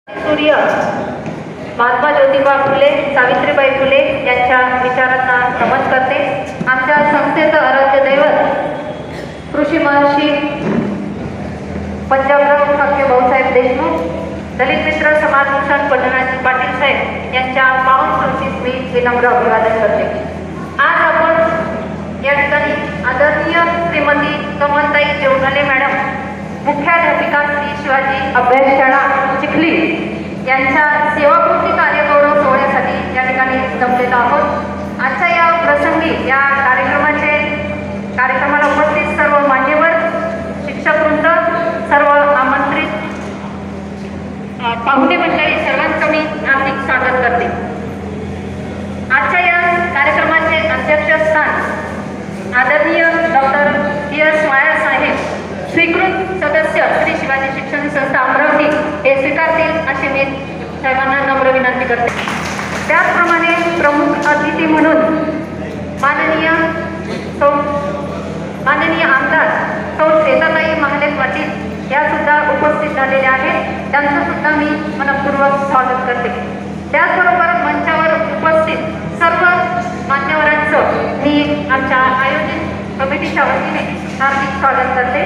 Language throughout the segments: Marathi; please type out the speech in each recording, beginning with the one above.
सूर्य महात्मा ज्योतिबा फुले सावित्रीबाई फुले यांच्या विचारांना नमन करते। आमच्या संस्थेचं आराध्य दैवत कृषी महर्षी पंजाबराव ठाकरे भाऊसाहेब देशमुख, दलित मित्र समाजभूषण पंढरनाथ पाटील साहेब यांच्या पावन स्मृतीस मी विनम्र अभिवादन करते। आज आपण या ठिकाणी आदरणीय श्रीमती कमलताई जेवणाले मॅडम, मुख्याध्यापिका श्री शिवाजी अभ्यासशाळा चिखली यांच्या सेवापूर्ती कार्यगौरव सोहळ्यासाठी या ठिकाणी जमलेलो आहोत। आजच्या या प्रसंगी या कार्यक्रमाला उपस्थित सर्व मान्यवर, शिक्षकवृंद, सर्व आमंत्रित पाहुणे मंडळी सर्वांचं मी हार्दिक स्वागत करते। आजच्या या कार्यक्रमाचे अध्यक्षस्थान आदरणीय डॉक्टर PS वायर साहेब, स्वीकृत सदस्य श्री शिवाजी शिक्षण संस्था अमरावती हे स्वीकारतील अशी मी साहेबांना नम्र विनंती करते। त्याचप्रमाणे प्रमुख अतिथी म्हणून माननीय आमदार सौ श्वेताताई महालेक पाटील या सुद्धा उपस्थित झालेल्या आहेत, त्यांचं सुद्धा मी मनपूर्वक स्वागत करते। त्याचबरोबर मंचावर उपस्थित सर्व मान्यवरांचं मी आमच्या आयोजित कमिटीच्या वतीने हार्दिक स्वागत करते।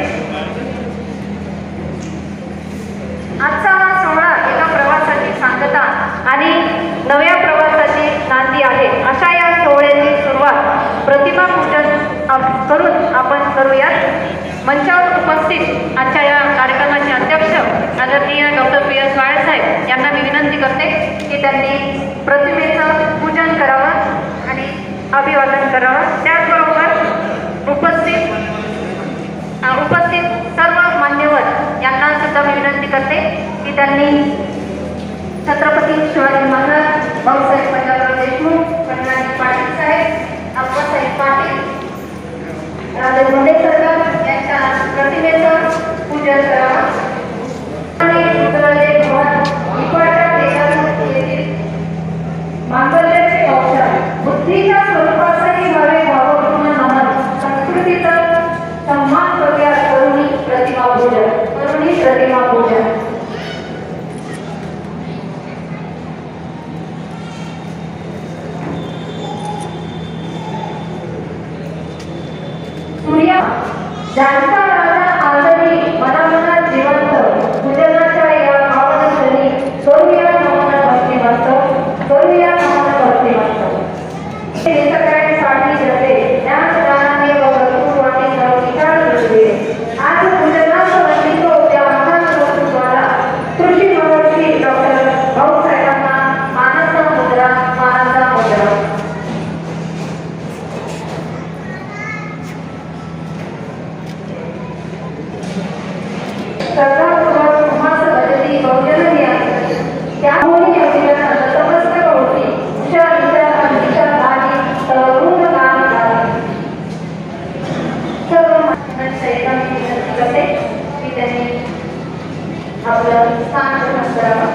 आजचा हा सोहळा एका प्रवासाची सांगता आणि नव्या प्रवासाची नांदी आहे। अशा या सोहळ्याची सुरुवात प्रतिमा पूजन करून आपण करूयात। मंचावर उपस्थित आजच्या या कार्यक्रमाचे अध्यक्ष आदरणीय डॉक्टर PS वायर साहेब यांना मी विनंती करते की त्यांनी प्रतिमेचं पूजन करावं आणि अभिवादन करावं। त्याचबरोबर उपस्थित सर्व मान्यवर यांना सुद्धा मी विनंती करते की त्यांनी छत्रपती शिवाजी महाराज, भाऊसाहेब पंजाबराव देशमुख, पंढरनाथ पाटील साहेब, अप्पासाहेब पाटील, राजे भोंडे सरकार यांच्या प्रतिमेचं पूजन करावं आणि मांगल्याचे औषध बुद्धीच्या स्वरूपासही व्हावे भावपूर्ण नमन, संस्कृतीचा सन्मान करूया करुणी प्रतिमा पूजन। सूर्या ज्यांचा राजा आदरी मनामनात जिवंत, पूजनाच्या या पावन क्षणी करूया नमन भक्तिमंत, करूया नमन भक्तिमंत। देशकार्यासाठी जगले ज्ञानदानाने व कर्तृत्वाने सर्वविचार घडले। आज पूजनाचा वंदितो त्या महान कर्तृत्वाला कृषी महर्षी डॉक्टर भाऊसाहेबांना मानाचा मुद्रा। सरदार उमास भजती बहुजन त्यामुळे अभियान नतमस्तक होती, हुशार विचार भारी तरुण गान गाली। सर्व सैनिकांनी विनंती करते की त्यांनी आपलं स्थान ग्रहण करावं,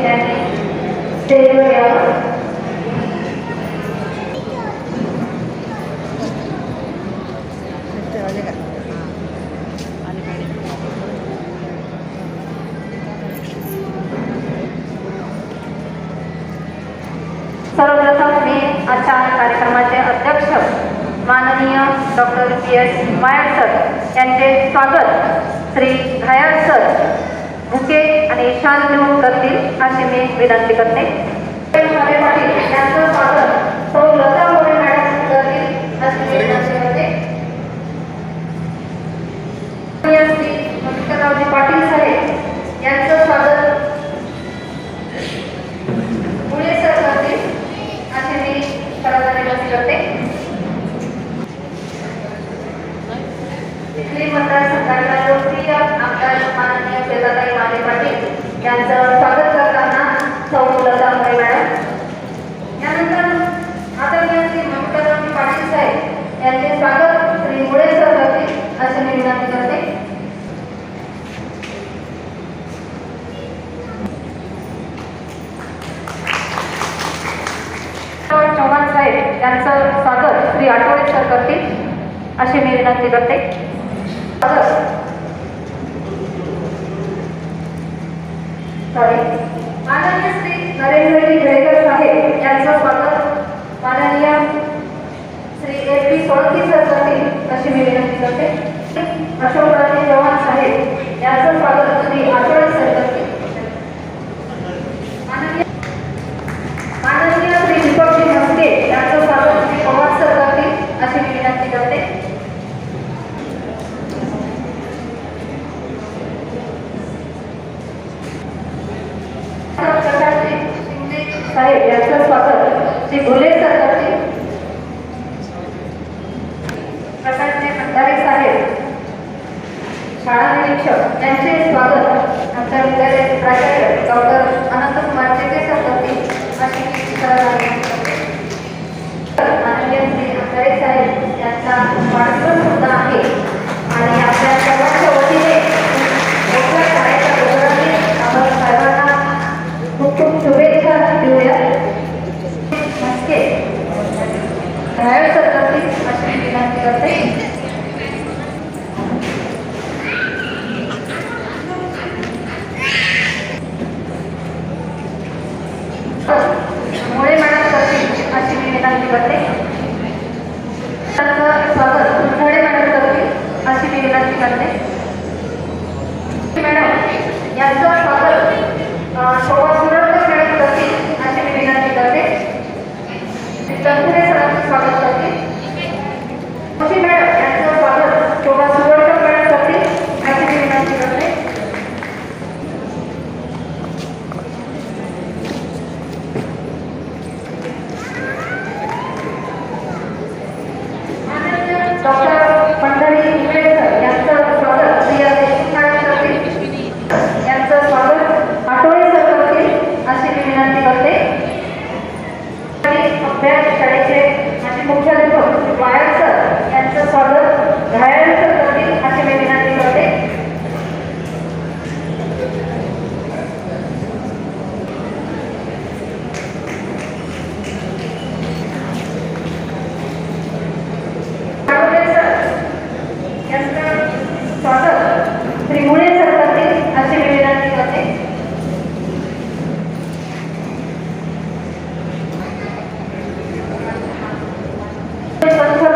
त्यांनी स्टेजवर यावं। सर्वप्रथम मी आजच्या कार्यक्रमाचे अध्यक्ष माननीय डॉक्टर PS वायर सर यांचे स्वागत श्री घायाळ सर बुके आणि शाल देऊन करतील अशी मी विनंती करते। त्यांचं स्वागत सौ लता मोरे मॅडम करतील अशी मी विनंती करते। श्री मधुकररावजी पाटील साहेब यांचं स्वागत पुणे सर करतील अशी मी सर्वांना विनंती करते। चिखली मतदारसंघाच्या लोकप्रिय आमदार माननीय श्वेताताई महालेक पाटील यांचं स्वागत करताना सौ लता मोरे मॅडम, यानंतर आदरणीय श्री मधुकररावजी पाटील साहेब यांचे स्वागत श्री मुळे सर करतील अशी मी विनंती करते। चव्हाण साहेब यांचं स्वागत श्री आठवडे सर करतील अशी मी विनंती करते। माननीय श्री नरेंद्रजी जयकर साहेब यांचं स्वागत माननीय श्री A.P. सोळंकी सर करतील अशी मी विनंती करते. अशोकराजे चव्हाण साहेब यांचं स्वागत श्री आठवडे सर करतील. माननीय श्री दीपकजी म्हस्के यांचं स्वागत श्री पवार सर करतील अशी मी विनंती करते. साहेब यांचं स्वागत श्री भुले सर करतील. प्रकाशजी भंडारे साहेब शाळा निरीक्षक यांचे स्वागत आमच्या विद्यालयाचे प्राचार्य डॉक्टर अनंतकुमार चेते सर करतील अशी माननीय श्री भंडारे साहेब यांचा वाढदिवस सुद्धा आहे आणि आपल्या सर्वांच्या वतीने मोठ्या शाळेच्या गौरवाने आपण सर्वांना खूप खूप शुभेच्छा देऊया. नमस्ते रायड सर करतील अशी विनंती करते. मुळे मॅडम करतील अशी मी विनंती करते. त्यांचं स्वागत कुंढळे मॅडम करतील अशी मी विनंती करते. मॅडम यांचं स्वागत शोभा सुरळकर मॅडम करतील अशी मी विनंती करते. तनपुरे सरांचं स्वागत करतील. जोशी मॅडम यांचं स्वागत शोभा सुरळकर मॅडम करतील अशी मी विनंती करते. डॉक्टर पंढरी इंगळेकर यांचं स्वागत प्रिया देशमुख मॅडम करतील. यांचं स्वागत आठवडे सर करतील अशी मी विनंती करते. अभ्यास शाळेचे माझे मुख्याध्यापक वायर सर यांचं स्वागत घायल सर करतील अशी मी विनंती करते. स्वागत श्री मुळे सर करतील अशी मी विनंती करते.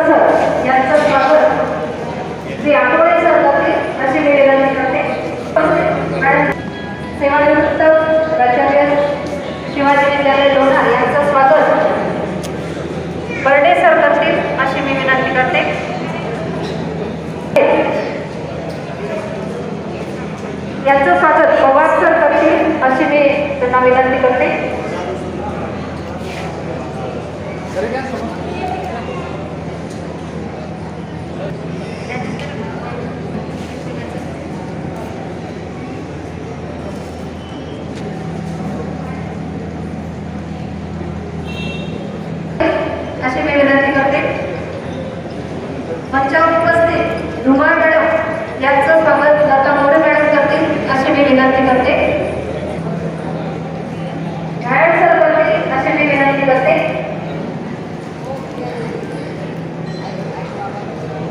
सर यांचं स्वागत श्री आठवडे सर करतील अशी मी विनंती करते. सेवानिवृत्त प्राचार्य शिवाजी विद्यालय लोणार यांचं स्वागत बर्डे सर करतील अशी मी विनंती करते. यांचं स्वागत पवार सर करतील अशी मी त्यांना विनंती करते. अशी मी विनंती करते. मंचावर उपस्थित धुमाळ मॅडम यांचं स्वागत लता मोरे मॅडम करतील अशी मी विनंती करते. घायल सर करतील अशी मी विनंती करते.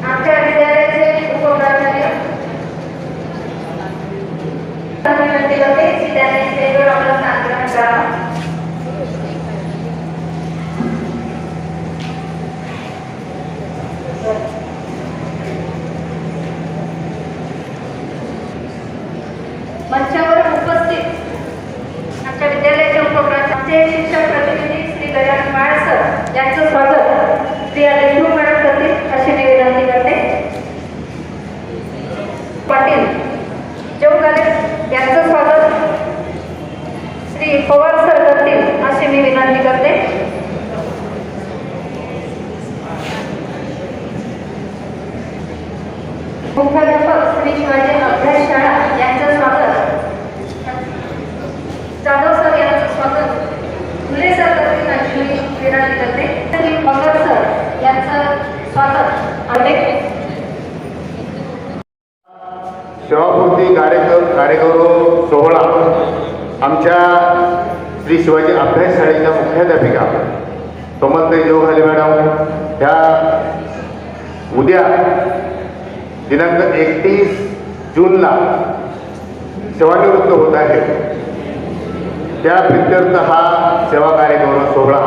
आमच्या विद्यालयाचे उपप्राचार्य विनंती करते की त्यांनी स्टेजवर आपलं स्थान ग्रहण करावं. मंचावर उपस्थित आमच्या विद्यालयाचे उपप्राचार्य शिक्षक प्रतिनिधी श्री गजानन माळ सर यांचं स्वागत प्रिया देशमुख मॅडम करतील अशी मी विनंती करते. पाटील जेवकाले यांचं स्वागत श्री पवार सर करतील अशी मी विनंती करते. मुख्याध्यापक श्री शिवाजी अभ्यास शाळा यांचं स्वागत जाधव सर यांचं स्वागत फुले सर करतील अशी मी विनंती करते. मगर सर यांचं स्वागत सेवापूर्ती कार्यगौरव सोहळा आमच्या श्री शिवाजी अभ्यास शाळेच्या मुख्याध्यापिका सोमलताई जोगाले मॅडम ह्या उद्या दिनांक 31 जूनला सेवानिवृत्त होत आहे. त्या प्रित्यर्थ हा सेवा कार्यक्रम सोहळा.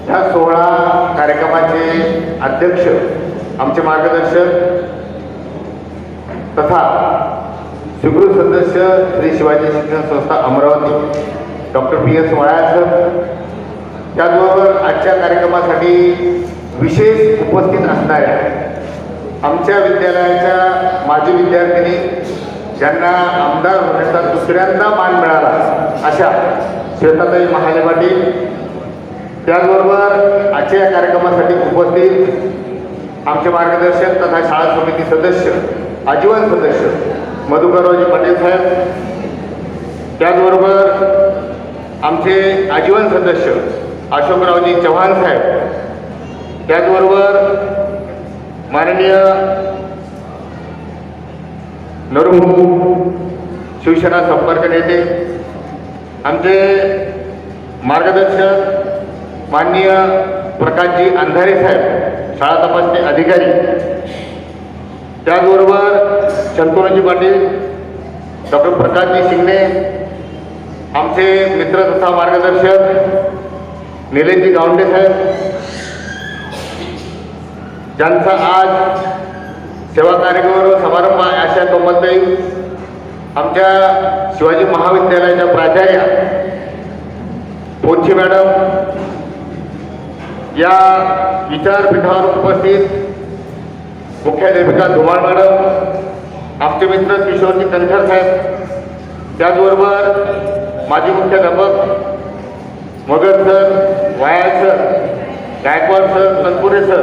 ह्या सोहळा कार्यक्रमाचे अध्यक्ष आमचे मार्गदर्शक तथा स्वीकृत सदस्य श्री शिवाजी शिक्षण संस्था Amravati doctor PS Wayal sir, त्याचबरोबर आजच्या कार्यक्रमासाठी विशेष उपस्थित असणाऱ्या आमच्या विद्यालयाच्या माजी विद्यार्थिनी ज्यांना आमदार होण्याचा दुसऱ्यांदा मान मिळाला अशा श्वेताताई महाले पाटील, त्याचबरोबर आजच्या या कार्यक्रमासाठी उपस्थित आमचे मार्गदर्शक तथा शाळा समिती सदस्य आजीवन सदस्य मधुकररावजी पाटील साहेब, त्याचबरोबर आमचे आजीवन सदस्य अशोकरावजी चव्हाण साहेब, त्याचबरोबर माननीय नरहू शिवसेना संपर्क नेते आमचे मार्गदर्शक माननीय प्रकाशजी अंधारे साहेब शाळा तपासणी अधिकारी, त्याचबरोबर शंतनुजी पाटील, डॉक्टर प्रकाशजी शिंगणे, आमचे मित्र तथा मार्गदर्शक निलेशजी गावंडे साहेब, ज्यांचा आज सेवा कार्यक्रम समारंभ आहे अशा कोमलताई, आमच्या शिवाजी महाविद्यालयाच्या प्राचार्या पोछे मॅडम, या विचारपीठावर उपस्थित मुख्याध्यापिका धुमाळ मॅडम, आमचे मित्र किशोरजी कणखर साहेब, त्याचबरोबर माजी मुख्याध्यापक Magar sir, Vayal sir, Gaikwad sir, Tanpure sir,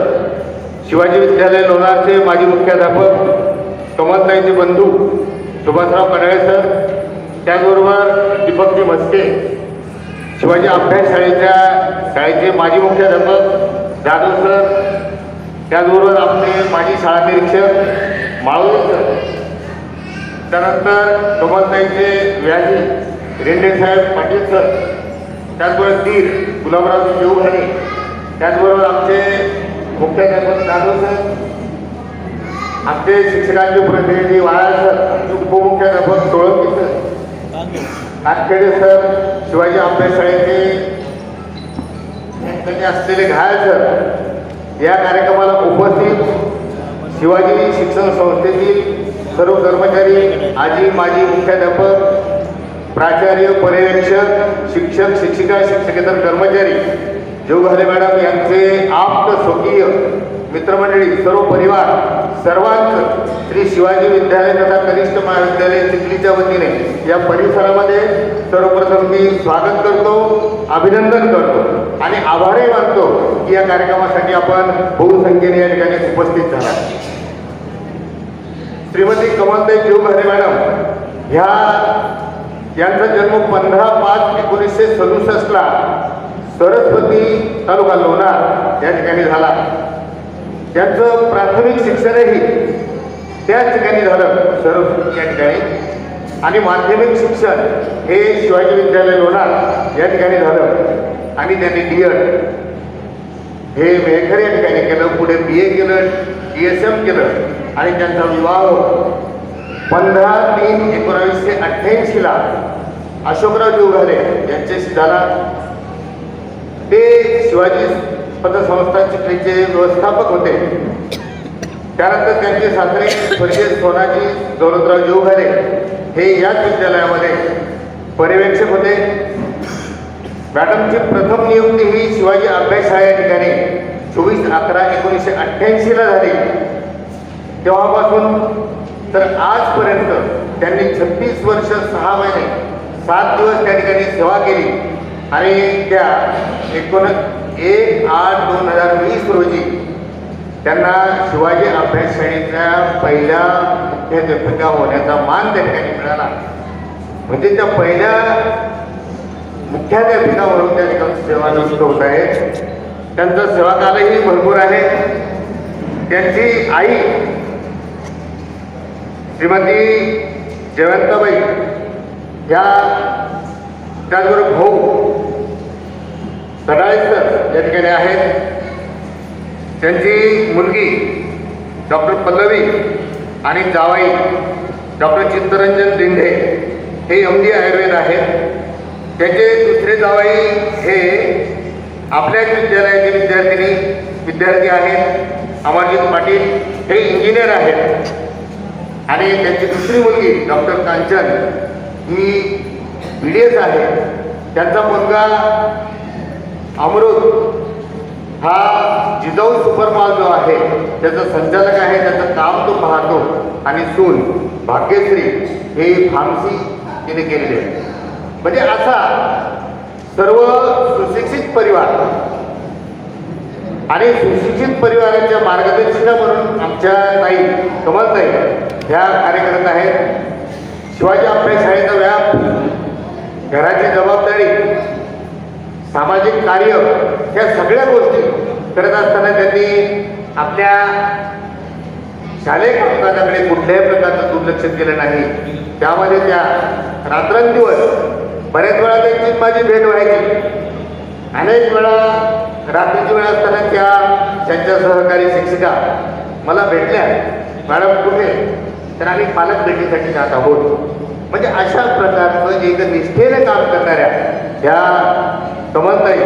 Shivaji विद्यालय लोणारचे माजी मुख्याध्यापक कमलताईचे बंधू सुभाषराव कडाळे सर, त्याचबरोबर दीपकजी मस्के, शिवाजी अभ्यास शाळेचे माजी मुख्याध्यापक जाधव सर, त्याचबरोबर आपले माजी शाळा निरीक्षक माळवे सर, त्यानंतर कमलताईचे व्याजी रेंडे साहेब पाटील सर, त्याचबरोबर धीर गुलाबरावजी देवघाणे, त्याचबरोबर आमचे मुख्याध्यापक जाधव सर, आमचे शिक्षकांचे प्रतिनिधी वायाळ सर, आमचे उपमुख्याध्यापक सोळंकी सर, नागखेडे सर, शिवाजी अभ्यास शाळेचे असलेले घायल सर, या कार्यक्रमाला उपस्थित शिवाजी शिक्षण संस्थेतील सर्व कर्मचारी, आजी माजी मुख्याध्यापक, प्राचार्य, पर्यवेक्षक, शिक्षक, शिक्षिका, शिक्षकेतर कर्मचारी, जेवघाले मॅडम यांचे आप्त स्वकीय मित्रमंडळी, सर्व परिवार, सर्वांचं श्री शिवाजी विद्यालय तथा कनिष्ठ महाविद्यालय चिखलीच्या वतीने या परिसरामध्ये सर्वप्रथम मी स्वागत करतो, अभिनंदन करतो आणि आभारही मानतो की या कार्यक्रमासाठी आपण बहुसंख्येने या ठिकाणी उपस्थित झाला. श्रीमती कमलताई जेवघाले मॅडम यांचा जन्म 15/5/1967 सरस्वती तालुका लोणार या ठिकाणी झाला. त्यांचं प्राथमिक शिक्षणही त्याच ठिकाणी झालं, सरस्वती या ठिकाणी, आणि माध्यमिक शिक्षण हे शिवाजी विद्यालय लोणार या ठिकाणी झालं आणि त्यांनी D.Ed हे मेघर या ठिकाणी केलं, पुढे BA केलं, DSM केलं आणि त्यांचा विवाह 15/3/1988 अशोकराव जेवघाले यांच्याशी झाला. ते शिवाजी पतसंस्था चिखलीचे व्यवस्थापक होते. त्यानंतर त्यांचे सासरे स्वर्गीय सोनाजी दौलतराव जेवघाले हे याच विद्यालयामध्ये पर्यवेक्षक होते. मॅडमची प्रथम नियुक्ती ही शिवाजी अभ्यास शाळा या ठिकाणी 24/11/1988 झाली. तेव्हापासून तर आजपर्यंत त्यांनी 36 वर्ष 6 महिने 7 दिवस त्या ठिकाणी सेवा केली आणि त्या 1/8/2020 रोजी त्यांना शिवाजी अभ्यास शाळेच्या पहिल्या मुख्याध्यापिका होण्याचा मान त्या ठिकाणी मिळाला. म्हणजे त्या पहिल्या मुख्याध्यापिका म्हणून त्या ठिकाणी सेवानिवृत्त होत आहेत. त्यांचा सेवाकालही भरपूर आहे. त्यांची आई श्रीमती जयवंताबाई या, त्याचबरोबर भाऊ कडाळे सर या ठिकाणी आहेत. त्यांची मुलगी डॉक्टर पल्लवी आणि जावाई डॉक्टर चित्तरंजन दिंडे हे MD आयुर्वेद आहेत. त्याचे दुसरे जावई हे आपल्याच विद्यालयाचे विद्यार्थी आहेत. अमरजित पाटील हे इंजिनियर आहेत आणि त्यांची दुसरी मुलगी डॉक्टर कांचन ही BDS आहे. त्यांचा मुलगा अमृत हा जिजाऊ सुपरमॉल जो आहे त्याचा संचालक आहे, त्याचं काम तो पाहतो. आणि सून भाग्यश्री हे फार्मसी तिने केलेली आहे. म्हणजे असा सर्व सुशिक्षित परिवार आणि सुशिक्षित परिवाराच्या मार्गदर्शिका म्हणून आमच्या ताई कमलताई ह्या कार्यरत आहेत. शिवाजी आपल्या शाळेचा व्याप, घराची जबाबदारी, सामाजिक कार्य या सगळ्या गोष्टी करत असताना त्यांनी आपल्या शालेय कामकाजाकडे कुठल्याही प्रकारचं दुर्लक्ष केलं नाही. त्यामध्ये त्या रात्रंदिवस बऱ्याच वेळा त्यांची माझी भेट व्हायची. अनेक वेळा रात्रीची वेळ असताना त्यांच्या सहकारी शिक्षिका मला भेटल्या, मॅडम कुठे, तर आम्ही पालक भेटीसाठी जात आहोत. म्हणजे अशा प्रकारचं एक निष्ठेने काम करणाऱ्या ह्या कमलताई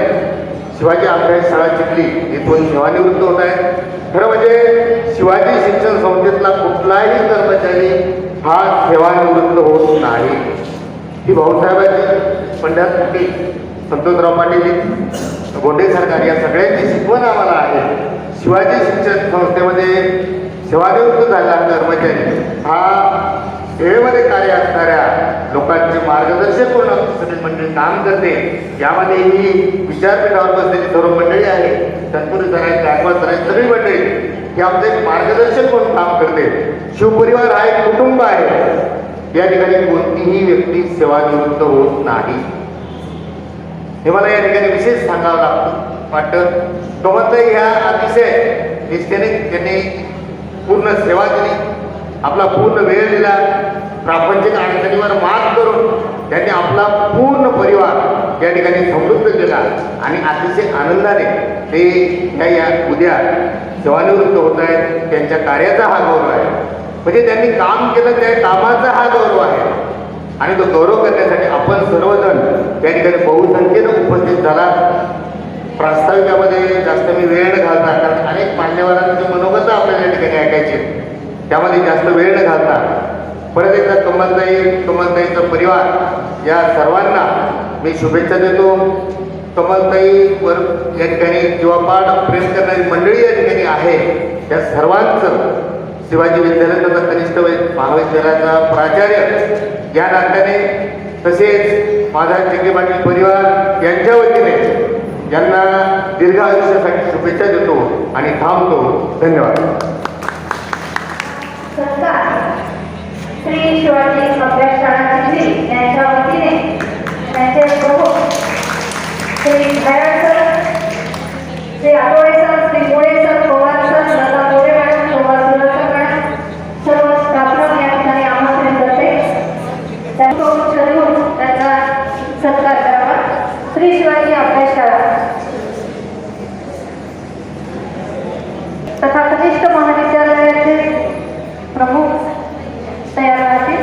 शिवाजी अभ्यास शाळा चिखली इथून सेवानिवृत्त होत आहे. खरं म्हणजे शिवाजी शिक्षण संस्थेतला कुठलाही कर्मचारी हा सेवानिवृत्त होत नाही. ही भाऊसाहेबांची, पंडित पाटील, संतोषराव पाटील, गोंडे सरकार या सगळ्यांची शिकवण आम्हाला आहे. शिवाजी शिक्षण संस्थेमध्ये सेवानिवृत्त झालेला कर्मचारी हा सेवेमध्ये कार्य असणाऱ्या लोकांचे मार्गदर्शक करून सगळी मंडळी काम करते. यामध्ये ही विचारपीठावर बसलेली सर्व मंडळी आहे, तत्पुरुष आहेत, गायकवाड आहेत, सगळी मंडळी ही आमचं एक मार्गदर्शक म्हणून काम करते. शिवपरिवार हा एक कुटुंब आहे. या ठिकाणी कोणतीही व्यक्ती सेवानिवृत्त होत नाही. हे मला या ठिकाणी विशेष सांगावं वाटतं. कमलताई ह्या अतिशय निष्ठेने त्यांनी पूर्ण सेवा दिली, आपला पूर्ण वेळ दिला. प्रापंचिक अडचणीवर मात करून त्यांनी आपला पूर्ण परिवार या ठिकाणी समृद्ध केला आणि अतिशय आनंदाने ते या उद्या सेवानिवृत्त होत आहेत. त्यांच्या कार्याचा हा गौरव आहे. म्हणजे त्यांनी काम केलं त्या कामाचा हा गौरव आहे. आणि तो गौरव करण्यासाठी आपण सर्वजण त्या ठिकाणी बहुसंख्येनं उपस्थित झाला. प्रास्ताविकामध्ये जास्त मी वेळ न घालता, कारण अनेक मान्यवरांचे मनोगत आपल्याला या ठिकाणी ऐकायचे, त्यामध्ये जास्त वेळ न घालता परत एकदा कमलताईचा परिवार या सर्वांना मी शुभेच्छा देतो. कमलताईवर या ठिकाणी जीवापाड प्रेम करणारी मंडळी या ठिकाणी आहे. त्या सर्वांचं शिवाजी विद्यालयाचा कनिष्ठ महाविद्यालयाचा प्राचार्य या नात्याने, तसेच माझा चिके पाटील परिवार यांच्या वतीने यांना दीर्घ आयुष्यासाठी शुभेच्छा देतो आणि थांबतो. धन्यवाद. श्री शिवाजी अभ्यास शाळा चिखली यांच्या वतीने त्यांचे प्रमुख Shri Khairat sir, Shri Athawade sir, Shri Mole sir, Pawar sir, Lata More madam, Shobha Surakshak madam, सर्व स्टाफला या ठिकाणी आमंत्रित करते. त्यांचा सत्कार करावा. श्री शिवाजी अभ्यास शाळा तथा कनिष्ठ महाविद्यालयाचे प्रमुख तयार राहतील.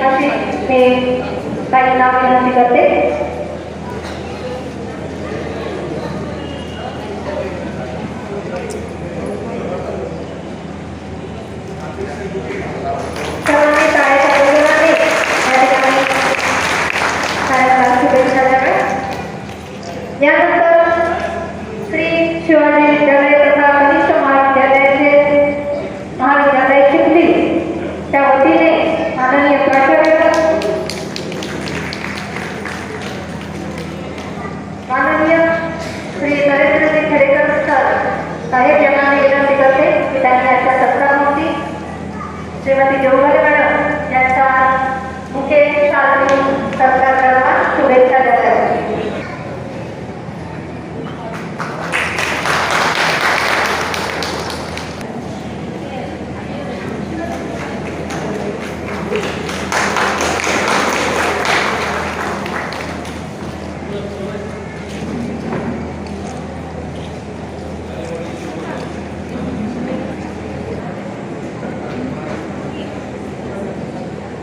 अशी मी काही नाव विनंती करते. सर्वांनी टाळ्याच्या गजराने या ठिकाणी शाळेला शुभेच्छा द्याव्या. यानंतर श्री शिवाजी विद्यालय तथा कनिष्ठ महाविद्यालय चिखली त्या वतीने माननीय प्राचार्य माननीय श्री नरेंद्रजी खेडेकर सर साहेब यांना मी विनंती करते की त्यांनी याच्या सत्कारावरती श्रीमती देवघरे मॅडम यांचा मुख्य शाळेतून सत्कार करावा, शुभेच्छा द्याव्या.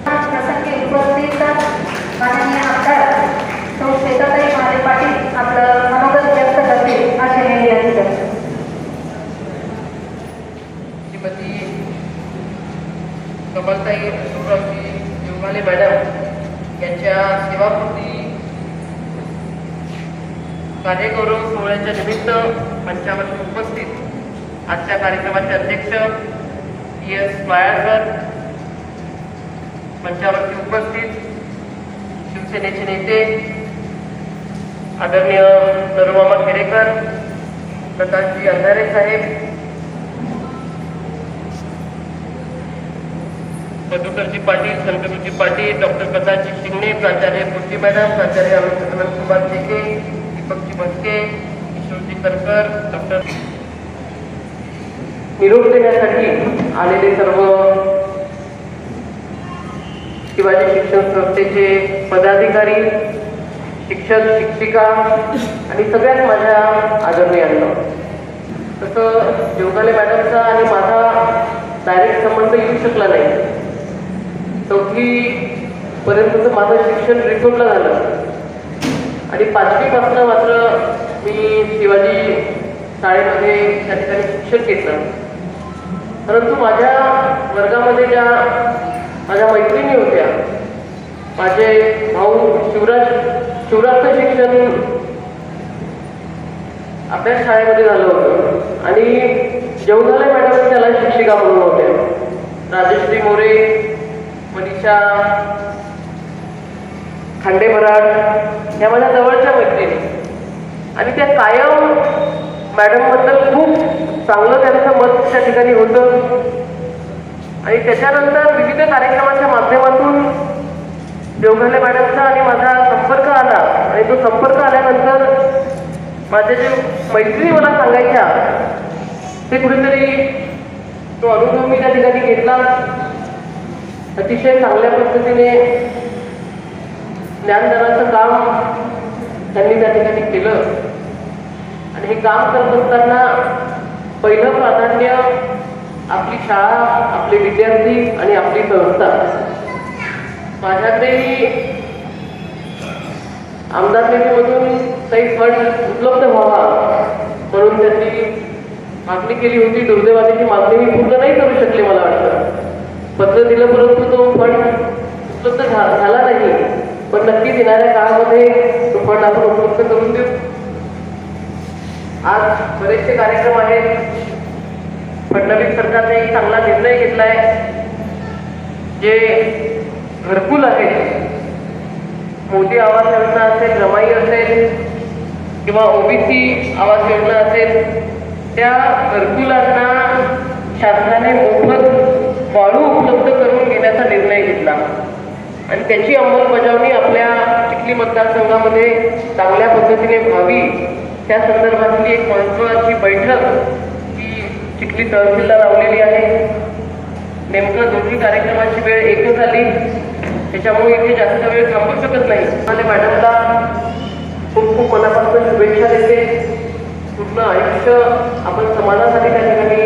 प्रसंगी उपस्थित कमलताई सुब्रमजी योगाले मॅडम यांच्या सेवापूर्ती कार्यगौरव सोहळ्याच्या निमित्त मंचावर उपस्थित आजच्या कार्यक्रमाचे अध्यक्ष PS वायाळकर, मंचावरती उपस्थित शिवसेनेचे नेते आदरणीय नरुमामा खेडेकर, प्रकाशजी अंधारे साहेब, मधुकरजी पाटील, शंकरजी पाटील, डॉक्टर प्रकाशजी शिंगणे, प्राचार्य पूर्ती मॅडम, प्राचार्य अनंतकुमार शेके, दीपकजी भटके, किशोरजी करकर, डॉक्टर निरोप देण्यासाठी आलेले सर्व शिवाजी शिक्षण संस्थेचे पदाधिकारी, शिक्षक, शिक्षिका आणि सगळ्यात माझ्या आदरणीयांना. तसं जोगाले मॅडमचा आणि माझा डायरेक्ट संबंध येऊ शकला नाही. 4वी पर्यंतचं माझं शिक्षण रिसोडला झालं आणि 5वी पासून मात्र मी शिवाजी शाळेमध्ये त्या ठिकाणी शिक्षण घेतलं. परंतु माझ्या वर्गामध्ये ज्या माझ्या मैत्रिणी होत्या, माझे भाऊ शिवराजचं शिक्षण आपल्या शाळेमध्ये झालं होतं आणि जेवढाले मॅडम त्याला शिक्षिका म्हणून होत्या. राजश्री मोरे, मनीषा खांडे बराड या माझ्या जवळच्या मैत्रिणी आणि त्या कायम मॅडमबद्दल खूप चांगलं त्यांचं मत त्या ठिकाणी होतं. आणि त्याच्यानंतर विविध कार्यक्रमाच्या माध्यमातून देवघाले मॅडमचा आणि माझा संपर्क आला आणि तो संपर्क आल्यानंतर माझ्या जे मैत्रिणी मला सांगायच्या ते कुठेतरी तो अनुभव मी त्या ठिकाणी घेतला. अतिशय चांगल्या पद्धतीने ज्ञानदानाचं काम त्यांनी त्या ठिकाणी केलं आणि हे काम करत असताना पहिलं प्राधान्य आपली शाळा, आपले विद्यार्थी आणि आपली संस्था. माझ्याकडेही आमदार निधीमधून काही फंड उपलब्ध व्हावा म्हणून त्यांनी मागणी केली होती. दुर्दैवाची मागणी मी पूर्ण नाही करू शकले. मला वाटतं पत्र दिलं परंतु तो फंड उपलब्ध झाला नाही. पण नक्कीच येणाऱ्या काळामध्ये तो फंड आपण उपलब्ध करून देऊ. आज बरेचसे कार्यक्रम आहेत. फडणवीस सरकारने एक चांगला निर्णय घेतलाय. जे घरकुल आहेत, मोदी आवास योजना असेल, रमाई असेल किंवा OBC आवास योजना असेल, त्या घरकुलांना शासनाने मोफत वाळू उपलब्ध करून घेण्याचा निर्णय घेतला आणि त्याची अंमलबजावणी आपल्या चिखली मतदारसंघामध्ये चांगल्या पद्धतीने व्हावी त्या संदर्भातली एक महत्त्वाची बैठक ही चिखली तहसीलला लावलेली आहे. नेमकं दोन्ही कार्यक्रमाची वेळ एकच झाली, त्याच्यामुळे इथे जास्त वेळ थांबू शकत नाही. आणि मॅडमला खूप खूप मनापासून शुभेच्छा देते. पूर्ण आयुष्य आपण समाजासाठी त्या ठिकाणी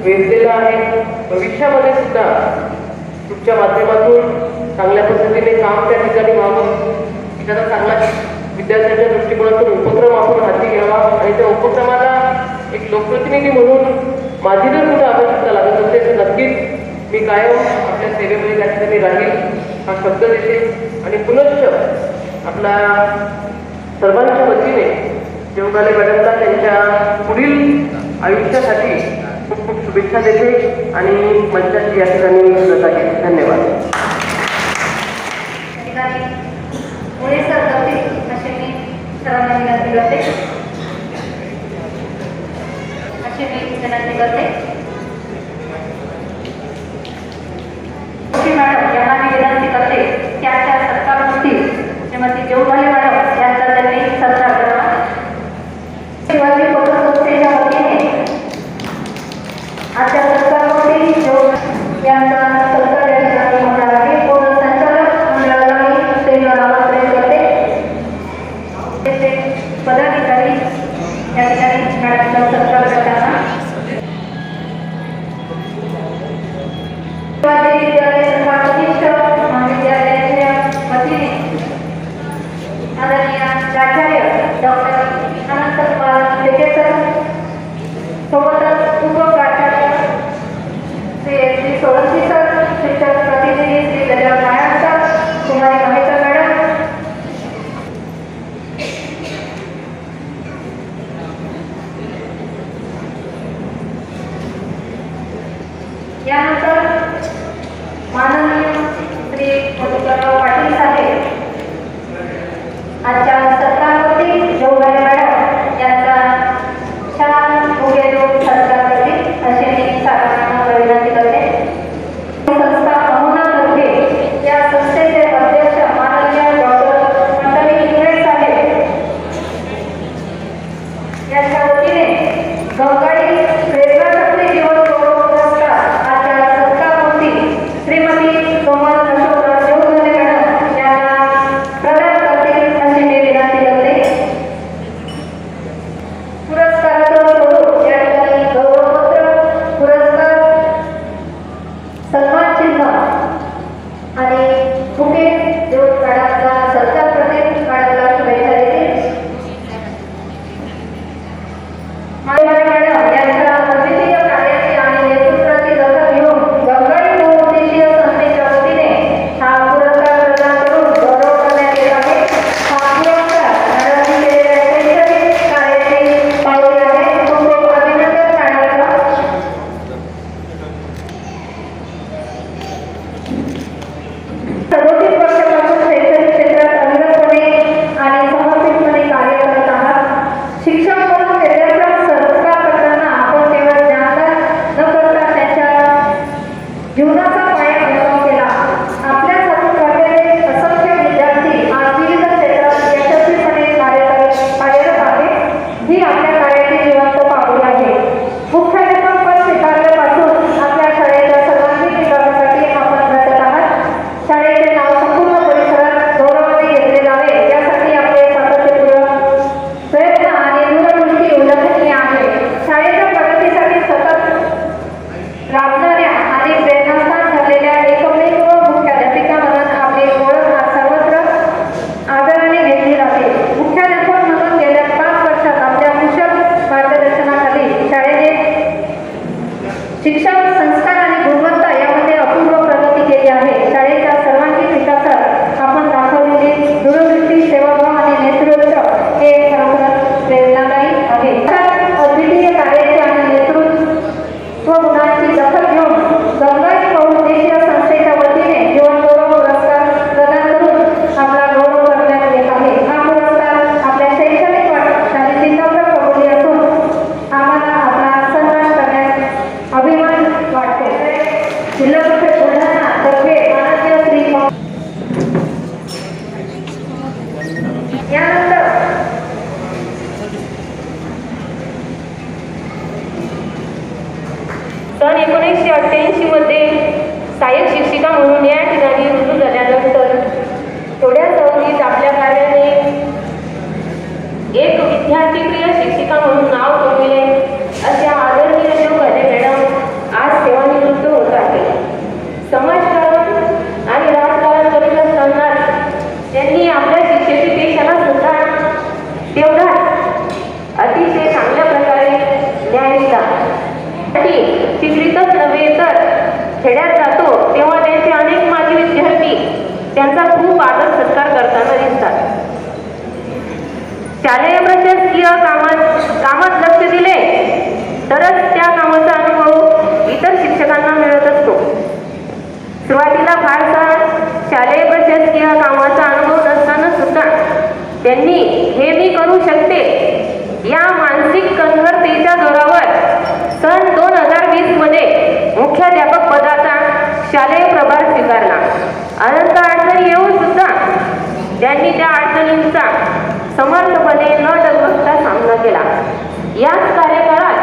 वेचलेलं आहे. भविष्यामध्ये सुद्धा तुमच्या माध्यमातून चांगल्या पद्धतीने काम त्या ठिकाणी व्हावं. एखादा चांगला विद्यार्थ्यांच्या दृष्टिकोनातून उपक्रम आपण हाती घ्यावा आणि त्या उपक्रमाला एक लोकप्रतिनिधी म्हणून माझी जर कुठे आवश्यकता लागत असेल तर नक्कीच मी कायम आपल्या सेवेमध्ये त्या ठिकाणी राहील हा शब्द देते. आणि पुनश्च आपल्या सर्वांच्या वतीने देवघाले मॅडमला त्यांच्या पुढील आयुष्यासाठी खूप खूप शुभेच्छा देते आणि मंचाची या ठिकाणी रजा घेते. धन्यवाद. पुढे सर करतील असे मी सर्वांना विनंती करते. असे मी विनंती करते. मॅडम यांना मी विनंती करते की आजच्या सत्कारमूर्ती श्रीमती देवघाले मॅडम यांचा त्यांनी सत्कार करावा. शिवाजी पत्रसंस्थेच्या वतीने आजच्या सत्कारमूर्ती यांचा सत्कार आजच्या सत्कारावरती जोगरे मॅडम यांचा छान उभे देऊन सत्कार करतील असे मी सर्वांना विनंती करते. संस्था अमोनातर्फे या संस्थेचे अध्यक्ष माननीय डॉक्टर मंडळी इंगळे साहेब यांच्या वतीने गंगाडी प्रेरणाशक्ती जीवन गौरव पुरस्कार आजच्या सत्कारमूर्ती श्रीमती कोमल अशोकराव जोगरे मॅडम यांना प्रदान करतील अशी मी विनंती करते. पुरस्काराचं स्वरूप या ठिकाणी गौरवपत्र, पुरस्कार, सन्मान चिन्ह आणि बुके देऊन मॅडमला सत्कार करतील. मॅडमला शुभेच्छा देतील. मॅडम यांच्या अद्वितीय कार्याची आणि नेतृत्वाची दखल घेऊन गंगाडी बहुउद्देशीय संस्थेच्या वतीने हा पुरस्कार प्रदान करून गौरव करण्यात येत आहे. हा पुरस्कार मॅडमनी केलेल्या शैक्षणिक कार्याची पावती आहे. खूप खूप अभिनंदन मॅडमला. 37 वर्षापासून शैक्षणिक क्षेत्रात अविरतपणे आणि समर्पितपणे कार्य करत आहात. शिक्षण म्हणून विद्यार्थ्यांना संस्कार करताना आपण केवळ ज्ञानदान न करता त्यांच्या जीवनाचा पाया भक्कम केला. आपल्याच हातून घडलेले असंख्य विद्यार्थी आज विविध क्षेत्रात यशस्वीपणे कार्यरत आहेत. ही आपल्या कार्याची जिवंत पावली आहे. मुख्याध्यापक पद स्वीकारल्यापासून आपल्या शाळेच्या सर्वांगीण विकासासाठी आपण झटत आहात. शाळेचे नाव संपूर्ण परिसरात गौरवाने घेतले जावे यासाठी आपले सातत्यपूर्ण प्रयत्न आणि दूरदृष्टी उल्लेखनीय आहे. शाळेच्या प्रगतीसाठी सतत राबणाऱ्या आणि प्रेरणास्थान ठरलेल्या एकमेव मुख्याध्यापिका म्हणून आपली ओळख आज सर्वत्र आदराने घेतली जाते. मुख्याध्यापक म्हणून गेल्या 5 वर्षात आपल्या कुशल मार्गदर्शनाखाली शाळेने शिक्षण, संस्कार आणि गुणवत्ता यामध्ये अपूर्व प्रगती केली आहे. शाळेच्या सर्वांगीण विकासात आपण दाखवलेली दूरदृष्टी, सेवाभाव आणि नेतृत्व हे खरोखरच प्रेरणादायी आहे. अद्वितीय कार्याची आणि नेतृत्व गुणांची दखल घेऊन गंगाडी बहुउद्देशीय संस्थेच्या वतीने जीवन गौरव पुरस्कार प्रदान करून आपला गौरव करण्यात येत आहे. हा पुरस्कार आपल्या शैक्षणिक वाटचालीची नम्र कबुली असून आम्हाला आपला सन्मान करण्यात अभिमान वाटतो. जिल्हा परिषद बुलढाणा तर्फे माननीय श्री यानंतर सन 1988 मध्ये सहाय्यक शिक्षिका म्हणून या ठिकाणी रुजू झाल्यानंतर थोड्या अवधीत आपल्या कार्याने एक विद्यार्थीप्रिय शिक्षिका म्हणून नाव कमविले अशा आदरणीय जोगरे मॅडम आज सेवानिवृत्त होत आहे. समाजकारण आणि राजकारण करीत असताना त्यांनी आपल्या शिक्षेची पेशाला सुद्धा तेवढाच अतिशय चांगल्या प्रकारे न्याय दिला. चिखलीतच नव्हे तर खेड्यात जातो तेव्हा त्यांचे अनेक माजी विद्यार्थी त्यांचा खूप आदर सत्कार करताना दिसतात. शालेय प्रशासकीय कामात लक्ष दिले तरच त्या कामाचा अनुभव इतर शिक्षकांना मिळत असतो. सुरुवातीला फारसा शालेय प्रशासकीय कामाचा अनुभव नसताना सुद्धा त्यांनी हे मी करू शकते या मानसिक कणखरतेच्या जोरावर सन 2020 मध्ये मुख्याध्यापक पदाचा शालेय प्रभार स्वीकारला. अनंत अडचणी येऊन सुद्धा त्यांनी त्या अडचणींचा समर्थपणे न डगमगता सामना केला. याच कार्यकाळात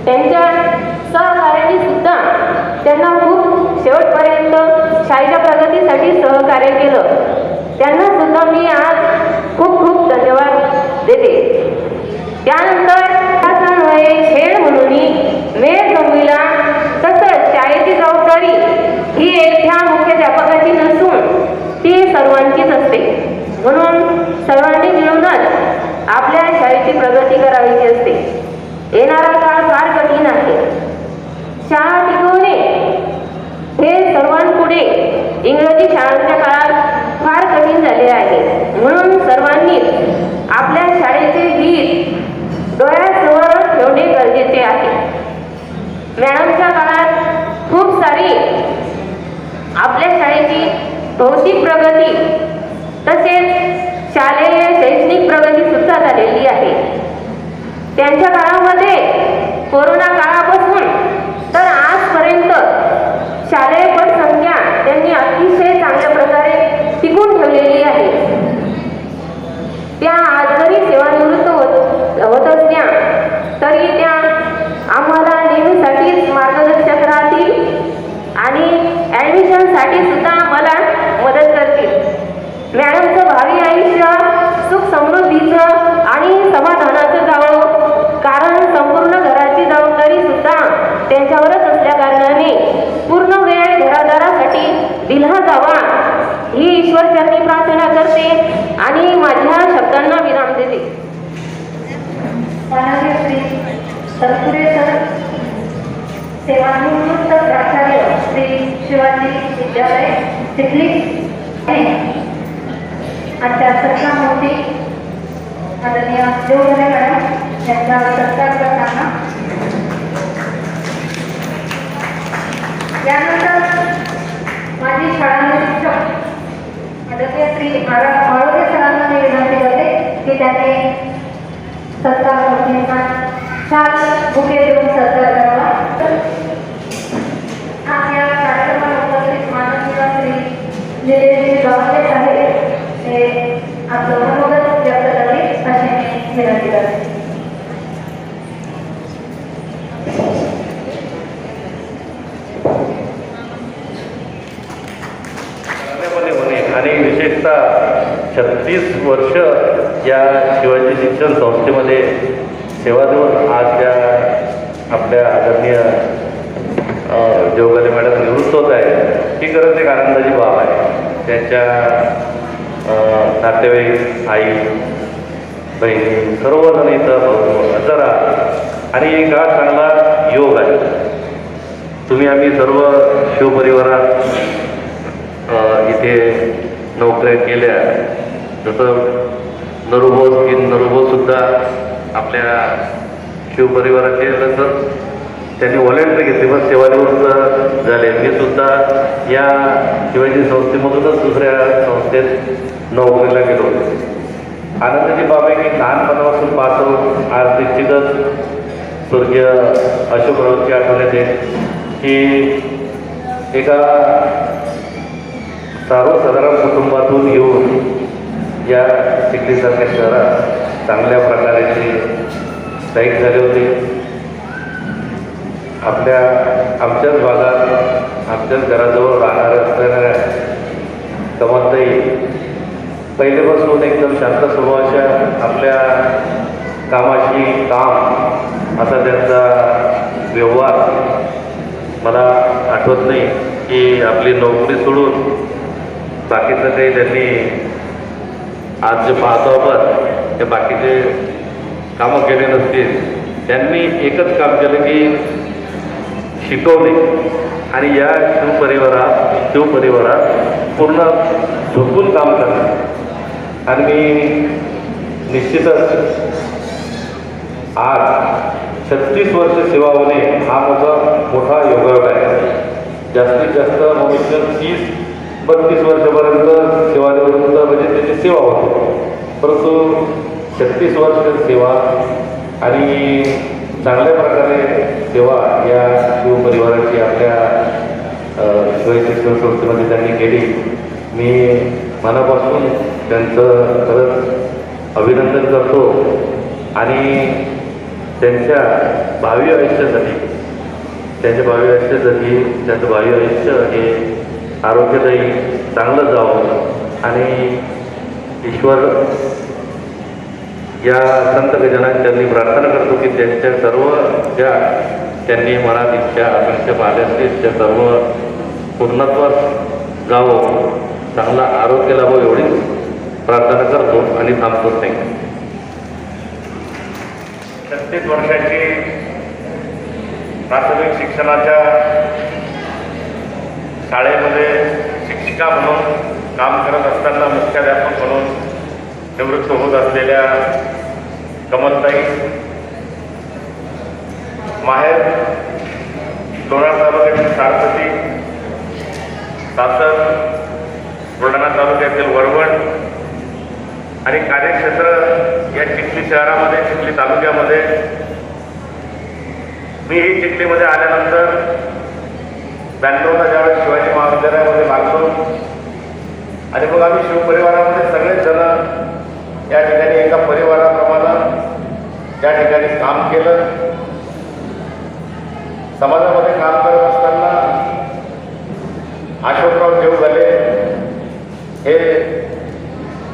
त्यांच्या सहकार्याने सुद्धा त्यांना खूप शेवटपर्यंत शाळेच्या प्रगतीसाठी सहकार्य केलं. त्यांना सुद्धा मी आज खूप खूप धन्यवाद देते. त्यानंतर खेळ म्हणून वेळ गमविला तसंच शाळेची जबाबदारी ही एकट्या मुख्याध्यापकाची नसून ती सर्वांचीच असते. म्हणून सर्वांनी मिळूनच आपल्या शाळेची प्रगती करायची असते. येणारा काळ फार कठीण आहे. शाळा टिकवणे हे सर्वांपुढे इंग्रजी शाळांच्या काळात फार कठीण झाले आहे. म्हणून सर्वांनी आपल्या शाळेचे हित डोळ्यासमोर ठेवणे गरजेचे आहे. मॅडमच्या काळात खूप सारी आपल्या शाळेची भौतिक प्रगती तसेच शालेय शैक्षणिक प्रगती सुद्धा झालेली आहे. त्यांच्या काळामध्ये कोरोना काळापासून तर आजपर्यंत शालेय पटसंख्या त्यांनी अतिशय चांगल्या प्रकारे टिकून ठेवलेली आहे. त्या आज जरी सेवानिवृत्त होत असल्या तरी त्या आम्हाला नेहमीसाठीच मार्गदर्शक राहतील आणि ॲडमिशनसाठी सुद्धा मला मदत करतील. मॅडमचं भावी आयुष्य सुख समृद्धीचं आणि समाधानाचं जावं, कारण संपूर्ण घराची जबाबदारी सुद्धा त्यांच्यावरच असल्या कारणाने पूर्ण वेळ घरादारासाठी दिला जावा ही ईश्वरचरणी प्रार्थना करते आणि माझ्या शब्दांना विराम देते. माननीय श्री तत्पुरे सर, सेवानिवृत्त प्राचार्य श्री शिवाजी विद्यालय चिखली, आजच्या सत्कारमूर्ती आदरणीय देवघरे मॅडम यांचा सत्कार करताना यानंतर माझी शाळा शिक्षक आदरणीय श्री माळोदे सरांना मी विनंती करते की त्यांनी सत्कारमूर्तींना 4 बुके देऊन सत्कार करावा. आज या कार्यक्रमाला उपस्थित माननीय श्री निलेशजी गावंडे साहेब हे आपलं मनोगत व्यक्त करतील अशी मी विनंती करते. आणि विशेषतः 36 वर्ष या शिवाजी शिक्षण संस्थेमध्ये सेवा देऊन आज त्या आपल्या आदरणीय देवघरे मॅडम निवृत्त होत आहे, ही खरंच एक आनंदाची बाब आहे. त्यांच्या नातेवाईक, आई, बहिणी सर्वजण इथं हजर आहात आणि एक हा चांगला योग आहे. तुम्ही आम्ही सर्व शिवपरिवारात इथे नोकऱ्या केल्या. जसं नरुभाऊसुद्धा आपल्या शिवपरिवाराचे जसं त्यांनी व्हॉलेंटरी घेतली, पण सेवानिवृत्त झाले. मी सुद्धा या शिवाजी संस्थेमधूनच दुसऱ्या संस्थेत नोकरीला गेलो होतो. आनंदाची बाब आहे की लहानपणापासून पाहतो आज निश्चितच स्वर्गीय अशोकरावची आठवण येते की एका सर्वसाधारण कुटुंबातून येऊन या चिखलीसारख्या शहरात चांगल्या प्रकारे स्थायिक झाले होते. आमच्याच भागात आमच्याच घराजवळ राहणाऱ्या असणाऱ्या कमलताई पहिलेपासून एकदम शांत स्वभावाच्या, आपल्या कामाशी काम असा त्यांचा व्यवहार. मला आठवत नाही की आपली नोकरी सोडून बाकीचं काही त्यांनी आज जे पाहतो आपण ते बाकीचे कामं केले नसतील. त्यांनी एकच काम केलं की शिकवणे आणि या शिवपरिवारात पूर्ण झोपून काम करणं. आणि मी निश्चितच आज 36 वर्ष सेवा होणे हा मोठा योगायोग आहे. जास्तीत जास्त मनुष्य 30-32 वर्षापर्यंत सेवानिवृत्त म्हणजे त्याची सेवा होते, परंतु 36 वर्ष सेवा आणि चांगल्या प्रकारे सेवा या शिवपरिवाराची आपल्या शिवाजी शिक्षण संस्थेमध्ये त्यांनी केली. मी मनापासून त्यांचं खरंच अभिनंदन करतो आणि त्यांच्या भावी आयुष्यासाठी त्यांचं भावी आयुष्य हे आरोग्यदायी चांगलं जावं आणि ईश्वर या संत गजाननांनी प्रार्थना करतो की त्यांच्या सर्व ज्या त्यांनी मनात इच्छा अपेक्षा पाहिल्या असतील त्या सर्व पूर्णत्वास जावं, चांगला आरोग्य लाभो एवढीच प्रार्थना करतो आणि थांबतो. थँक्यू. 36 वर्षाची प्राथमिक शिक्षणाच्या शाळेमध्ये शिक्षिका म्हणून काम करत असताना मुख्याध्यापक म्हणून निवृत्त होत असलेल्या कमलताई, माहेर लोणार तालुक्यातील सारसती, सासर बुलढाणा तालुक्यातील वरवण आणि कार्यक्षेत्र या चिखली शहरामध्ये, चिखली तालुक्यामध्ये मीही चिखलीमध्ये आल्यानंतर 92ला ज्यावेळेस शिवाजी महाविद्यालयामध्ये लागलो आणि मग आम्ही शिवपरिवारामध्ये सगळेच जण या ठिकाणी एका परिवाराप्रमाणे त्या ठिकाणी काम केलं. समाजामध्ये काम करत असताना अशोकराव देवघाले हे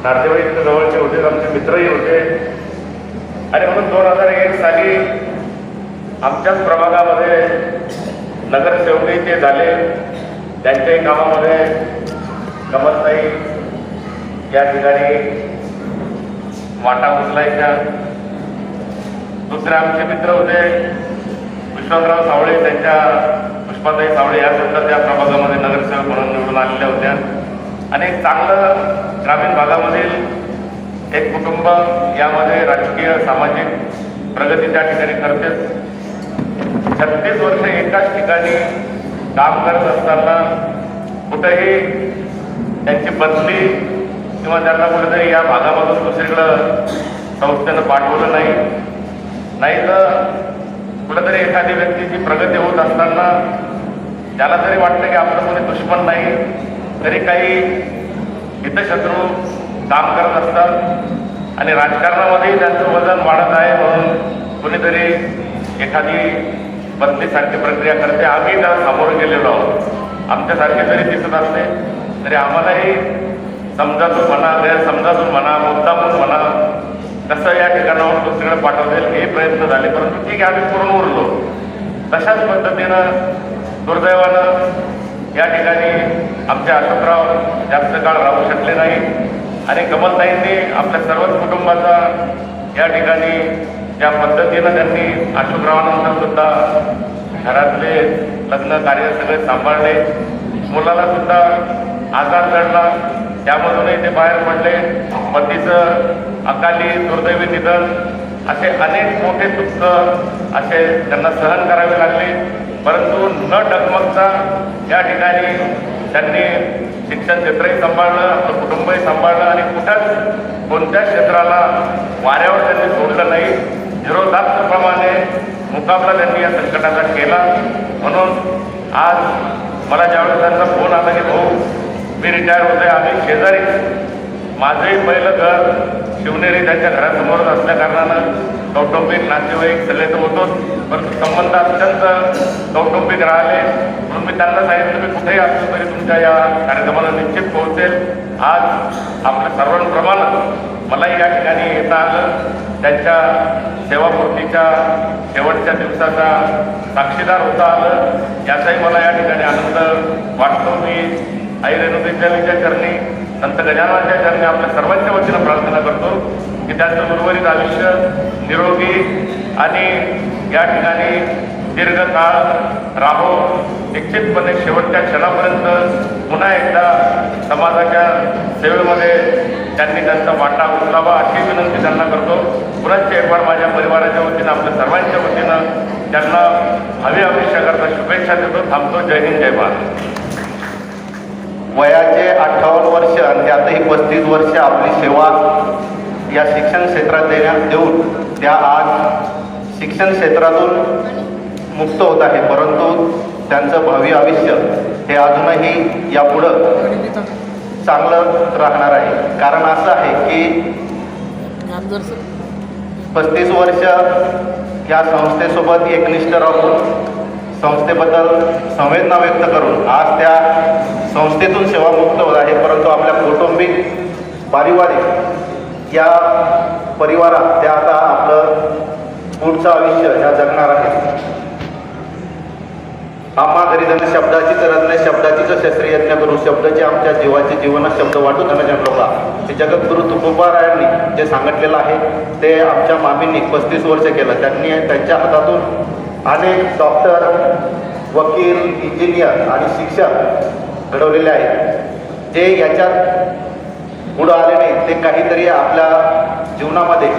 नातेवाईक जवळचे होते, आमचे मित्रही होते आणि म्हणून 2001 साली आमच्याच प्रभागामध्ये नगरसेवकही ते झाले. त्यांच्याही कामामध्ये कमलताई या ठिकाणी वाटा उचलायच्या. दुसरे आमचे मित्र होते विश्वासराव सावळे, त्यांच्या पुष्पाताई सावळे या सुद्धा त्या प्रभागामध्ये नगरसेवक म्हणून निवडून आलेल्या होत्या. आणि एक चांगलं ग्रामीण भागामधील एक कुटुंब यामध्ये राजकीय सामाजिक प्रगती त्या ठिकाणी करते. 36 वर्ष एकाच ठिकाणी काम करत असताना कुठेही त्यांची बदली किंवा त्यांना कुठेतरी या भागामधून दुसरीकडं संस्थेनं पाठवलं नाही तर कुठेतरी एखादी व्यक्तीची प्रगती होत असताना त्याला तरी वाटतं की आपलं कोणी दुश्मन नाही, तरी काही हितशत्रू काम करत असतात आणि राजकारणामध्येही त्यांचं वजन वाढत आहे म्हणून कोणीतरी एखादी बदलीसारखी प्रक्रिया करते. आम्ही त्याला सामोरं गेलेलो आहोत. आमच्यासारखे जरी दिसत असते तरी आम्हालाही समजातून म्हणा, गैरसमजातून म्हणा, मुद्दामून म्हणा, कसं या ठिकाणावर दुसरीकडे पाठवता येईल हे प्रयत्न झाले, परंतु ठीक आहे आम्ही पूर्ण उरलो. तशाच पद्धतीनं दुर्दैवानं या ठिकाणी आमचे अशोकराव जास्त काळ राहू शकले नाही आणि कमलताईंनी आपल्या सर्वच कुटुंबाचा या ठिकाणी ज्या पद्धतीनं त्यांनी अशोकरावानंतर सुद्धा घरातले लग्न कार्य सगळे सांभाळले. मुलाला सुद्धा आजार जडला, त्यामधूनही ते बाहेर पडले. पतीचं अकाली दुर्दैवी निधन, असे अनेक मोठे दुःख असे त्यांना सहन करावे लागले, परंतु न डगमगता या ठिकाणी त्यांनी शिक्षण क्षेत्रही सांभाळलं, आपलं कुटुंबही सांभाळलं आणि कुठंच कोणत्या क्षेत्राला वाऱ्यावर त्यांनी सोडलं नाही. झिरोदास्तप्रमाणे मुकाबला त्यांनी या संकटाचा केला. म्हणून आज मला ज्यावेळेस त्यांचा फोन आला की भाऊ मी रिटायर होतोय, आम्ही शेजारी, माझंही पहिलं घर शिवनेरी त्यांच्या घरासमोरच असल्या कारणानं कौटुंबिक नातेवाईक सगळे तर होतोच, परंतु संबंध अत्यंत कौटुंबिक राहिले. म्हणून मी त्यांना सांगितलं मी कुठेही असलो तरी तुमच्या या कार्यक्रमाला निश्चित पोहोचेल. आज आपल्या सर्वांप्रमाणे मलाही या ठिकाणी येता आलं. त्यांच्या सेवापूर्तीच्या शेवटच्या दिवसाचा साक्षीदार होता आलं, याचाही मला या ठिकाणी आनंद वाटतो. मी आई रेणुदेवीच्या चरणी, संत गजाननाच्या चरणी आपल्या सर्वांच्या वतीनं प्रार्थना करतो की त्यांचं उर्वरित आयुष्य निरोगी आणि या ठिकाणी दीर्घकाळ राहो. निश्चितपणे शेवटच्या क्षणापर्यंत पुन्हा एकदा समाजाच्या सेवेमध्ये त्यांनी त्यांचा वाटा उचलावा अशी विनंती त्यांना करतो. पुन्हा एक बार माझ्या परिवाराच्या वतीनं, आपल्या सर्वांच्या वतीनं त्यांना भावी आयुष्याकरता शुभेच्छा देतो. थांबतो. जय हिंद, जय भारत. वयाचे 58 वर्ष आणि त्यातही 35 वर्ष आपली सेवा या शिक्षण क्षेत्रात देऊन त्या आज शिक्षण क्षेत्रातून मुक्त होत आहे, परंतु त्यांचं भावी आयुष्य हे अजूनही यापुढं चांगलं राहणार आहे. कारण असं आहे की 35 वर्ष या संस्थेसोबत एकनिष्ठ राहून संस्थेबद्दल संवेदना व्यक्त करून आज त्या संस्थेतून सेवामुक्त होत आहे, परंतु आपल्या कौटुंबिक पारिवारिक या परिवारात त्या आता आपलं पुढचं आयुष्य ह्या जगणार आहे. आम्हा घरी त्यांनी शब्दाची गरज नाही, शब्दाचीच शस्त्रयज्ञ करू, शब्दाचे आमच्या जीवाचे जीवन शब्द वाटू त्यांना जन्मला. ते जगद्गुरु तुकोबारायांनी जे सांगितलेलं आहे ते आमच्या मामींनी 35 वर्ष केलं. त्यांनी त्यांच्या हातातून अनेक डॉक्टर, वकील, इंजिनियर आणि शिक्षक घडवलेले आहेत, जे याच्यात पुढं आले नाही. ते काहीतरी आपल्या जीवनामध्ये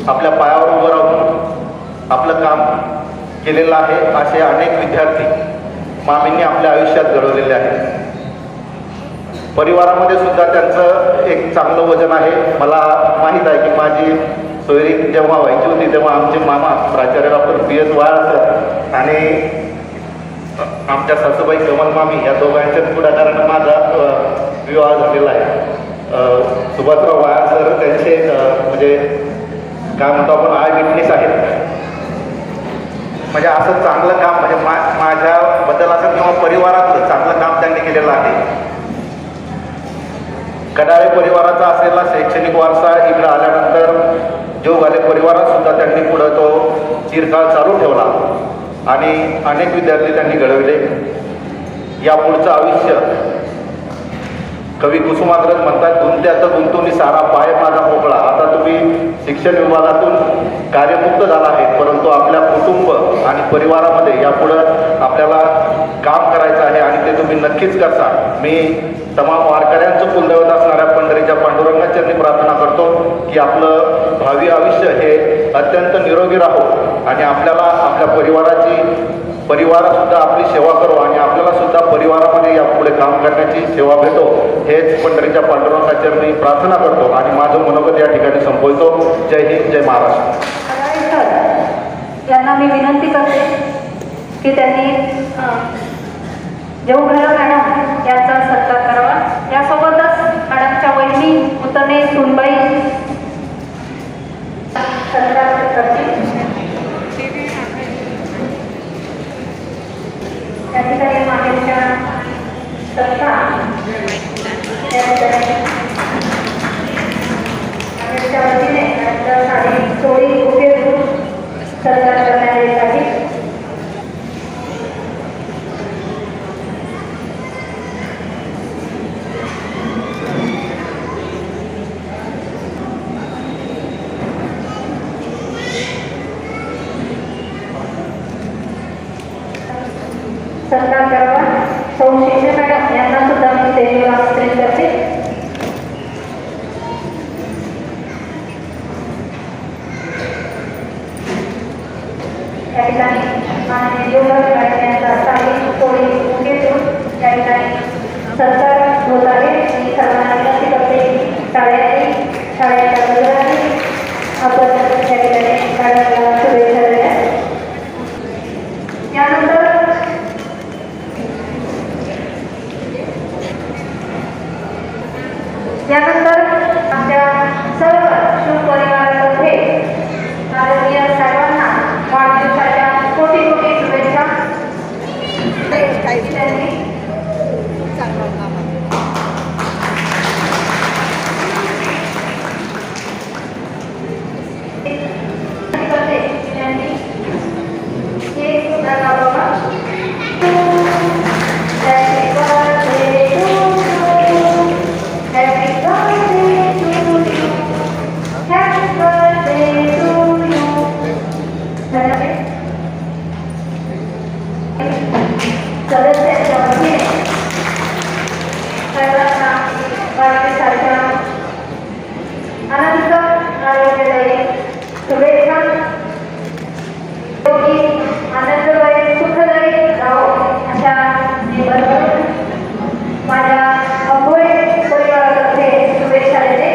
आपल्या पायावर उभं राहून आपलं काम केलेलं आहे. असे अनेक विद्यार्थी मामींनी आपल्या आयुष्यात घडवलेले आहेत. परिवारामध्ये सुद्धा त्यांचं एक चांगलं वजन आहे. मला माहीत आहे की माझी सोयरी जेव्हा व्हायची होती तेव्हा आमचे मामा प्राचार्य डॉक्टर PS वाळ सर आणि आमच्या सासूबाई कमल मामी या दोघांच्याच पुढाकारानं माझा विवाह झालेला आहे. सुभाषराव वाळ सर त्यांचे म्हणजे काय म्हणतो आपण आय विटनेस आहेत. म्हणजे असं चांगलं काम म्हणजे माझ्याबद्दल असं किंवा परिवारातलं चांगलं काम त्यांनी केलेलं आहे. कडाळे परिवाराचा असलेला शैक्षणिक वारसा इकडं आल्यानंतर जोगवाले परिवारात सुद्धा त्यांनी पुढं तो चिरकाळ चालू ठेवला आणि अनेक विद्यार्थी त्यांनी घडविले. या पुढचं आयुष्य कवी कुसुमाग्रज म्हणतात, गुंत्यात गुंतून सारा पाय माझा मोकळा. आता तुम्ही शिक्षण विभागातून कार्यमुक्त झाला आहे, परंतु आपल्या कुटुंब आणि परिवारामध्ये यापुढं आपल्याला काम करायचं आहे आणि ते तुम्ही नक्कीच करता. मी तमाम वारकऱ्यांचं कुलदैवत असणाऱ्या पंढरीच्या पांडुरंगाचरणी प्रार्थना करतो की आपलं भावी आयुष्य हे अत्यंत निरोगी राहो आणि आपल्याला आपल्या परिवारासुद्धा आपली सेवा करो आणि आपल्याला सुद्धा परिवारामध्ये यापुढे काम करण्याची सेवा भेटो, हेच पंढरीच्या पांडुरंगाचरणी प्रार्थना करतो आणि माझं मनोगत या ठिकाणी संपवतो. जय हिंद, जय महाराष्ट्र. यांना मी विनंती करते की त्यांनी देवघरा मॅडम यांचा सत्कार करावा. यासोबतच मॅडमच्या वहिनी उतरणे सुनबाई सत्कार करतील. त्या ठिकाणी मागेच्या सत्कार मागेच्या वतीने त्यांच्या साडी चोळी उपयोग सत्कार करण्यासाठी सत्कार करावा. सौ शिंदे मॅडम यांना सुद्धा मी स्टेजवर आमंत्रित करते. या ठिकाणी माननीय योगेश मॅडम यांचा साडी चोळी घेऊन या ठिकाणी सत्कार होत आहे. मी सर्वांना विनंती करते शाळेच्या गजराने आपण या ठिकाणी शाळेला शुभेच्छा द्या. यानंतर आमच्या सर्व शिवपरिवारातर्फे आदरणीय सर्वांना वाढदिवसाच्या कोटी कोटी शुभेच्छा. सदस्यांच्या वतीने सर्वांना वाढदिवसाच्या अनंत आरोग्यदायी शुभेच्छा. योगी आनंददायी सुखदायी राहो अशा मी बरोबर माझ्या अभोय परिवारातर्फे शुभेच्छा देते.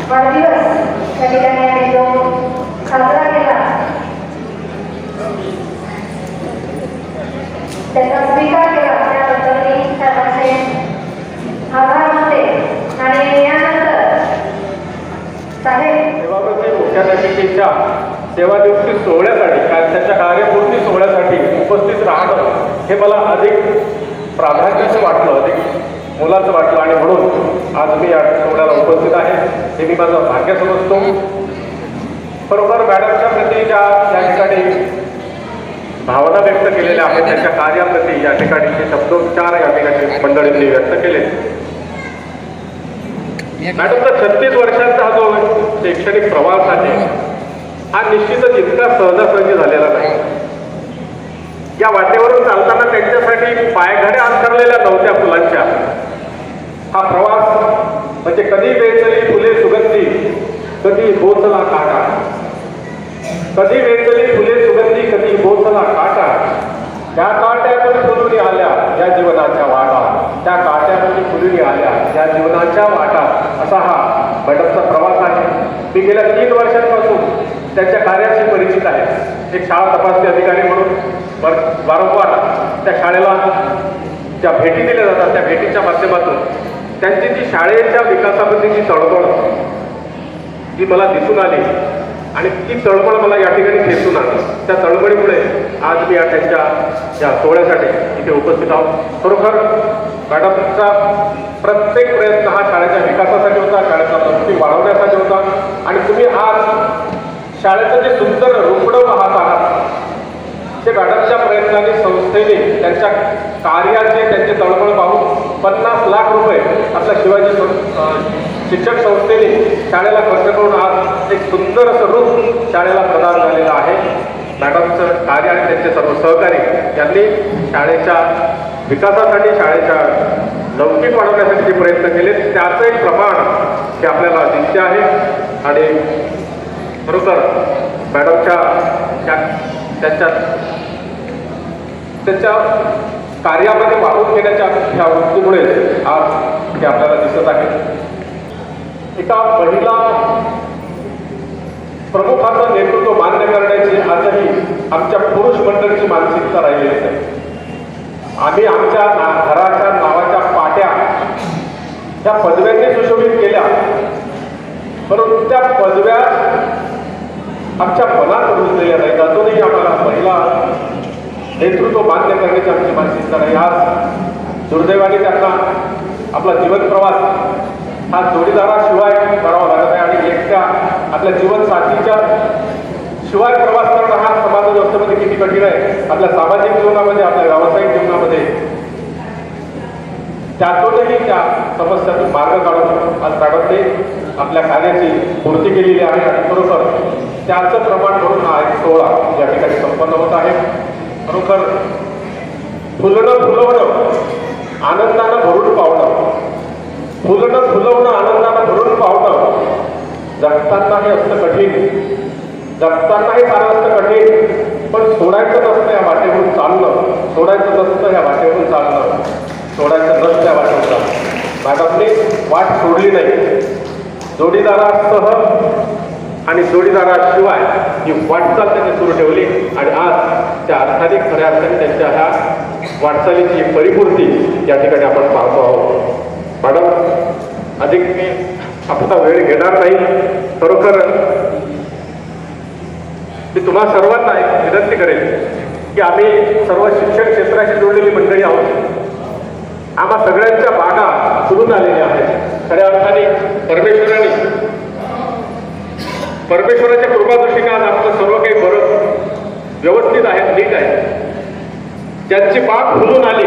वाढदिवस त्या ठिकाणी आम्ही जो साजरा केला त्याचा स्वीकार केला त्याबद्दल मी सर्वांचे आभार मानते. आणि यानंतर साहेब सेवापती मुख्याध्यापिकेच्या सेवानिवृत्ती सोहळ्यासाठी त्याच्या कार्यपूर्ती सोहळ्यासाठी उपस्थित राहणं हे मला अधिक प्राधान्याचं वाटलं, अधिक मुलाचं वाटलं आणि म्हणून आज मी या सोहळ्याला उपस्थित आहे. हे मी माझं भाग्य समजतो. बरोबर मॅडमच्या प्रती ज्या या ठिकाणी भावना व्यक्त केलेल्या आहेत त्यांच्या कार्याप्रती या ठिकाणीचे शब्दोच्चार या ठिकाणी मंडळींनी व्यक्त केले. मॅडमचा 36 वर्षांचा हा जो शैक्षणिक प्रवास आहे हा निश्चितच इतका सहजासहजी झालेला नाही. या वाटेवरून चालताना त्यांच्यासाठी पायघड्या अंतरलेल्या नव्हत्या फुलांच्या. हा प्रवास म्हणजे कधी वेचली फुले सुगंधी, कधी बोचला काटा, कधी वेचली फुले सुगंधी, कधी बोचला जीवनाच्या वाटात असा हा मॅडमचा प्रवास आहे. मी गेल्या 3 वर्षांपासून त्यांच्या कार्याशी परिचित आहे. एक शाळा तपासणी अधिकारी म्हणून वारंवार त्या शाळेला ज्या भेटी दिल्या जातात त्या भेटीच्या माध्यमातून त्यांची जी शाळेच्या विकासामध्ये जी तळमळ जी मला दिसून आली आणि ती तळमळ मला या ठिकाणी खेचून आली. त्या तळमळीमुळे आज मी त्यांच्या या सोहळ्यासाठी इथे उपस्थित आहोत. खरोखर मॅडमचा प्रत्येक प्रयत्न हा शाळेच्या विकासासाठी होता, शाळेचा प्रगती वाढवण्यासाठी होता. आणि तुम्ही आज शाळेचं जे सुंदर रुपडं पाहत आहात ते मॅडमच्या प्रयत्नाने संस्थेने त्यांच्या कार्याचे त्यांचे तळमळ पाहून 50 लाख रुपये आपल्या शिवाजी शिक्षक संस्थेने शाळेला खर्च करून आज एक सुंदर असं रूप शाळेला प्रदान झालेलं आहे. मॅडमचं कार्य आणि त्यांचे सर्व सहकारी यांनी शाळेच्या विकासासाठी शाळेच्या लौकिक वाढवण्यासाठी जे प्रयत्न केले त्याचं एक प्रमाण हे आपल्याला दिसते आहे. आणि खरोखर मॅडमच्या त्यांच्या कार्यामध्ये वाढवून घेण्याच्या ह्या वृत्तीमुळे आज हे आपल्याला दिसत आहे. एका महिला प्रमुखाचं नेतृत्व मान्य करण्याची आजही आमच्या पुरुष मंडळीची मानसिकता राहिलेली आहे. आम्ही आमच्या घराच्या नावाच्या पाट्या त्या पदव्यांनी सुशोभित केल्या, परंतु त्या पदव्या आमच्या मनात रुजलेल्या नाहीत. अजूनही आम्हाला महिला नेतृत्व मान्य करण्याची आमची मानसिकता नाही. आज दुर्दैवाने त्यांना आपला जीवन प्रवास हा जोडीदाराशिवाय करावा लागत आहे आणि एकट्या आपल्या जीवनसाथीच्या शिवाय प्रवास करणं हा समाज व्यवस्थेमध्ये किती कठीण आहे. आपल्या सामाजिक जीवनामध्ये, आपल्या व्यावसायिक जीवनामध्ये त्यातूनही त्या समस्यातून मार्ग काढून आज मॅडमने आपल्या कार्याची पूर्ती केलेली आहे. आणि खरोखर त्याचं प्रमाण म्हणून हा एक सोहळा या ठिकाणी संपन्न होत आहे. खरोखर फुलणं फुलवणं आनंदानं भरून पावणं, फुलणं फुलवणं आनंदानं भरून पावणं जगताना हे असतं कठीण, जगताना हे सारं असतं कठीण. पण सोडायचं नसतं या वाटेवरून चालणं, सोडायचं नसतं या वाटेवरून चालणं, सोडायचं नसतं या वाटेवरून चालणं. मॅडमने वाट सोडली नाही. जोडीदारासह आणि जोडीदाराशिवाय ही वाटचाल त्यांनी सुरू ठेवली आणि आज त्या अर्थाने खऱ्या अर्थाने त्यांच्या ह्या वाटचालीची परिपूर्ती या ठिकाणी आपण पाहतो आहोत. मॅडम, अधिक मी आपला वेळ घेणार नाही. खरोखर मी तुम्हा सर्वांना एक विनंती करेन की आम्ही सर्व शिक्षण क्षेत्राशी जोडलेली मंडळी आहोत. आम्हा सगळ्यांच्या बागा सुरून आलेल्या आहेत. खऱ्या अर्थाने परमेश्वराच्या कृपादृष्टीने आज आपलं सर्व काही बरं व्यवस्थित आहे, नीट आहे. ज्यांची बाग फुलून आली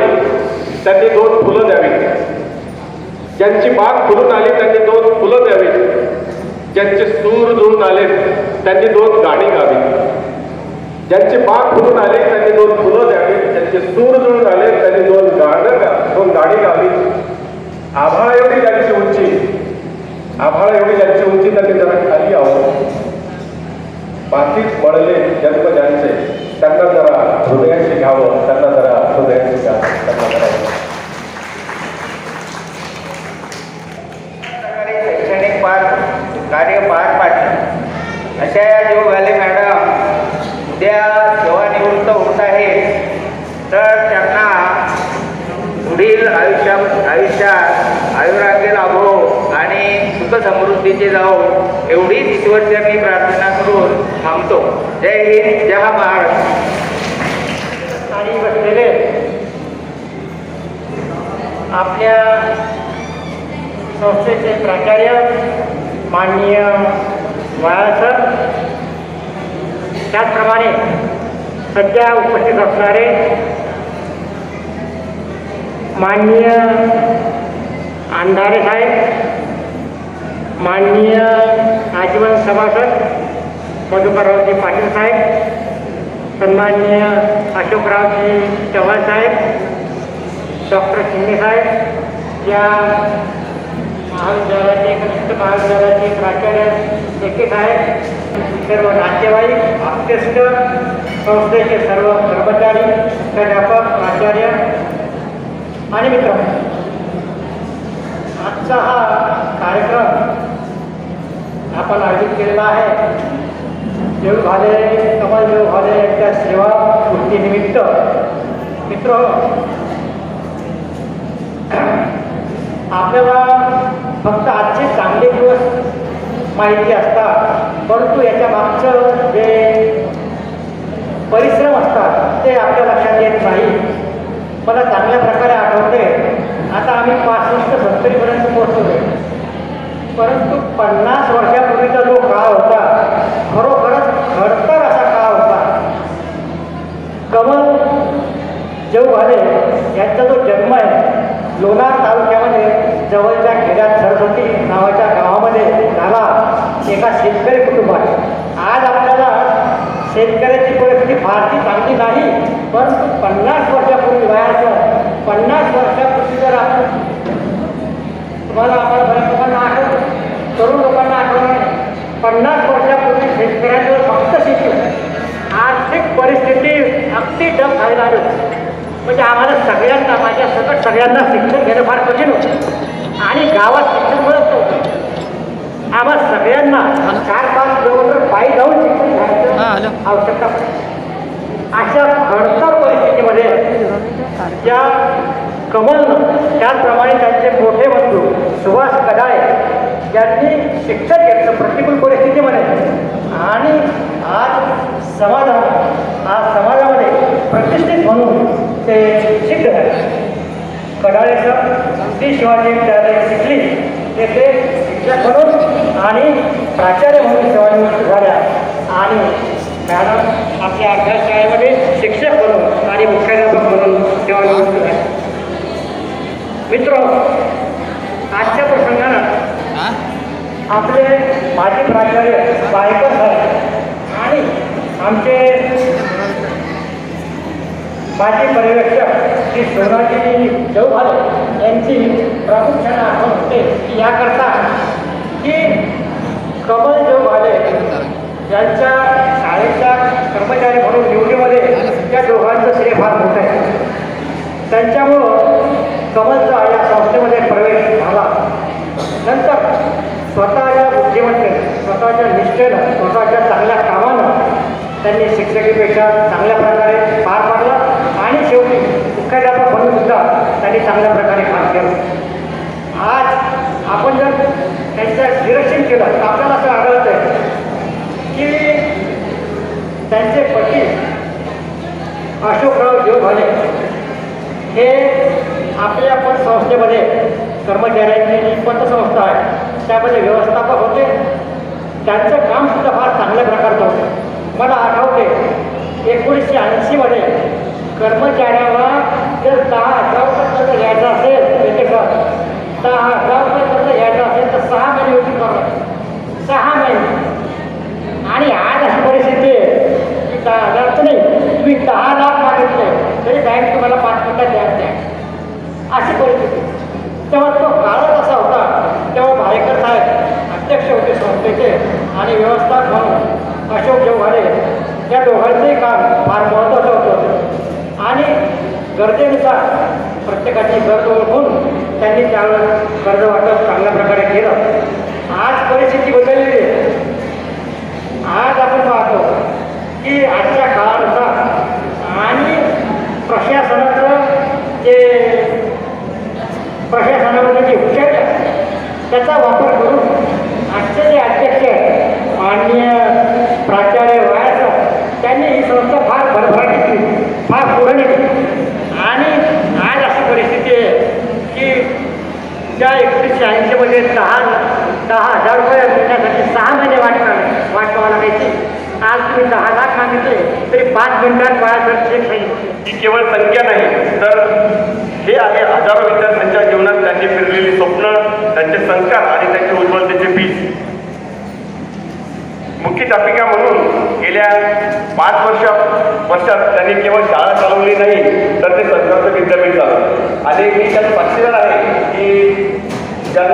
त्यांनी 2 फुलं द्यावी, ज्यांची बाग फुलून आली त्यांनी 2 फुलं द्यावी, ज्यांचे सूर जुळून आले त्यांनी 2 गाणी गावी, ज्यांची बाग फुलून आली त्यांनी 2 फुलं द्यावी, ज्यांचे सूर जुळून आले त्यांनी 2 गाणी गावी. आभाळ एवढी ज्यांची उंची, आभाळ एवढी ज्यांची उंची त्यांनी जरा खाली यावं. बाकीच मळले जन्म ज्यांचे त्यांना जरा हृदयाशी घ्यावं, त्यांना जरा हृदयाशी घ्यावं, त्यांना जरा शैक्षणिक कार्य पार पाडलं. अशा या जीवघाले मॅडम उद्या सेवानिवृत्त होत आहे, तर त्यांना पुढील आयुष्यात आयुराग्य लाभो आणि सुख समृद्धीचे जाओ एवढीच ईश्वरचरणी प्रार्थना करून थांबतो. जय हिंद, जय महाराष्ट्र. आणि बसलेले आपल्या संस्थेचे प्राचार्य माननीय वाळसर, त्याचप्रमाणे सध्या उपस्थित असणारे माननीय अंधारे साहेब, माननीय आजीवन सभासद मधुकररावजी पाटील साहेब, सन्माननीय अशोकरावजी चव्हाण साहेब, डॉक्टर शिंदे साहेब, या महाविद्यालयाचे कनिष्ठ महाविद्यालयाचे प्राचार्य एके साहेब, सर्व नातेवाईक, आप्तेष्ट, संस्थेचे सर्व कर्मचारी, प्राध्यापक, प्राचार्य आणि मित्र, आजचा हा कार्यक्रम आपण आयोजित केलेला आहे देव भाले कमल देव भाले यांच्या सेवा पूर्तीनिमित्त. मित्र, आपल्याला फक्त आजचे चांगले दिवस माहिती असतात, परंतु याच्या मागचं जे परिश्रम असतात ते आपल्या लक्षात येत नाही. मला चांगल्या प्रकारे आठवते, आता आम्ही 65 ते 70पर्यंत पोहोचलो, परंतु 50 वर्षापूर्वीचा जो काळ होता खरोखरच खडतर असा काळ होता. कमल देव भाले यांचा जो जन्म आहे लोणार तालुक्यामध्ये जवळच्या खेड्यात सरस्वती नावाच्या गावामध्ये झाला, एका शेतकरी कुटुंबात. आज आपल्याला शेतकऱ्याची परिस्थिती फारशी चांगली नाही, परंतु 50 वर्षापूर्वी वयाचं 50 वर्षापूर्वी जर आपण तुम्हाला आपण बऱ्याच लोकांना आठवतो, तरुण लोकांना आठवणार 50 वर्षापूर्वी शेतकऱ्यांवर फक्त शेती होती. आर्थिक परिस्थिती अगदी डब व्हायला आली, म्हणजे आम्हाला सगळ्यांना माझ्या सकट सगळ्यांना शिक्षण घेणं फार कठीण होतं आणि गावात शिक्षण मिळत नव्हतं. आम्हाला सगळ्यांना 4-5 किलोमीटर पायी जाऊन शिक्षण घ्यायचं आवश्यकता पडते. अशा खडतर परिस्थितीमध्ये त्या कमलनं, त्याचप्रमाणे त्यांचे मोठे बंधू सुभाष कडाळे यांनी शिक्षण घेतलं प्रतिकूल परिस्थितीमध्ये आणि आज समाजामध्ये प्रतिष्ठित म्हणून ते सिद्ध झाले. कडाळेचं श्री शिवाजी विद्यालय शिकली, तेथे शिक्षक म्हणून आणि प्राचार्य म्हणून सेवानिवृत्त झाल्या आणि मॅडम आपल्या अभ्यासशाळेमध्ये शिक्षक म्हणून आणि मुख्याध्यापक म्हणून सेवानिवृत्त झाल्या. मित्र, आजच्या प्रसंगानं आपले माजी प्राचार्य बायकर साहेब आणि आमचे माजी पर्यवेक्षक श्री सोनाजी देव भाले यांची प्रामुख्याने आठवण होते की याकरता की कमल देव भाले यांच्या शाळेच्या कर्मचारी म्हणून निवडीमध्ये त्या दोघांचं श्रेय फार मोठं आहे. त्यांच्यामुळं कमलचा या संस्थेमध्ये प्रवेश झाला. नंतर स्वतःच्या बुद्धिमत्तेने, स्वतःच्या निष्ठेनं, स्वतःच्या चांगल्या कामानं त्यांनी शिक्षकीपेक्षा चांगल्या प्रकारे पार पाडला आणि शेवटी मुख्याध्यापक म्हणून सुद्धा त्यांनी चांगल्या प्रकारे काम केलं. आज आपण जर त्यांचं निरीक्षण केलं तर आपल्याला असं आढळतं आहे की त्यांचे पती अशोकराव देव भाले हे आपल्या पण संस्थेमध्ये कर्मचाऱ्यांची जी पतसंस्था आहे त्यामध्ये व्यवस्थापक होते. त्यांचं कामसुद्धा फार चांगल्या प्रकारचं होतं. मला आठवते 1980मध्ये कर्मचाऱ्याला जर 10,000 रुपये कर्ज घ्यायचं असेल, त्याच्यावर 10,000 रुपये कर्ज घ्यायचं असेल तर 6 महिने वसूल करावं, 6 महिने. आणि आज अशी परिस्थिती आहे की 10,000 तर नाही, तुम्ही 10 लाख मागितले तरी बँक तुम्हाला 5 मिनिटात द्यायचं आहे, अशी परिस्थिती. तेव्हा तो काळच असा होता. तेव्हा भायकर साहेब अध्यक्ष होते संस्थेचे आणि व्यवस्थापक म्हणून अशोक देव भाले या दोघांचंही काम फार महत्त्वाचं होतं आणि गरजेनुसार प्रत्येकाची गरज ओळखून त्यांनी त्यावेळेस कर्ज वाटप चांगल्या प्रकारे केलं. आज परिस्थिती बदललेली आहे. आज आपण पाहतो की आजच्या काळानुसार आणि प्रशासनाचं प्रशासनामध्ये जी हुशारी आहे त्याचा वापर करून आजचे जे अध्यक्ष आहेत माननीय प्राचार्य वायासर त्यांनी ही संस्था फार भरभराटी केली, फार पुढे नेली. आणि आज अशी परिस्थिती आहे की त्या 1980मध्ये 10,000 रुपये मिळण्यासाठी 6 महिने वाट पाहावं लागायची. आज तुम्ही 10 लाख मागितले तरी 5 मिनिटात बाळासाहेब चेक सांगितले. ही केवळ संख्या नाही तर हे आहे हजारो विद्यार्थ्यांच्या जीवनात त्यांनी फिरलेली स्वप्न, त्यांचे संस्कार आणि त्यांचे उज्ज्वलतेचे बीज. मुख्याध्यापिका म्हणून गेल्या 5 वर्षात त्यांनी केवळ शाळा चालवली नाही तर ते संस्कृत विद्यापीठ झालं. आणि मी त्यात साक्षीदार आहे की ज्यांनी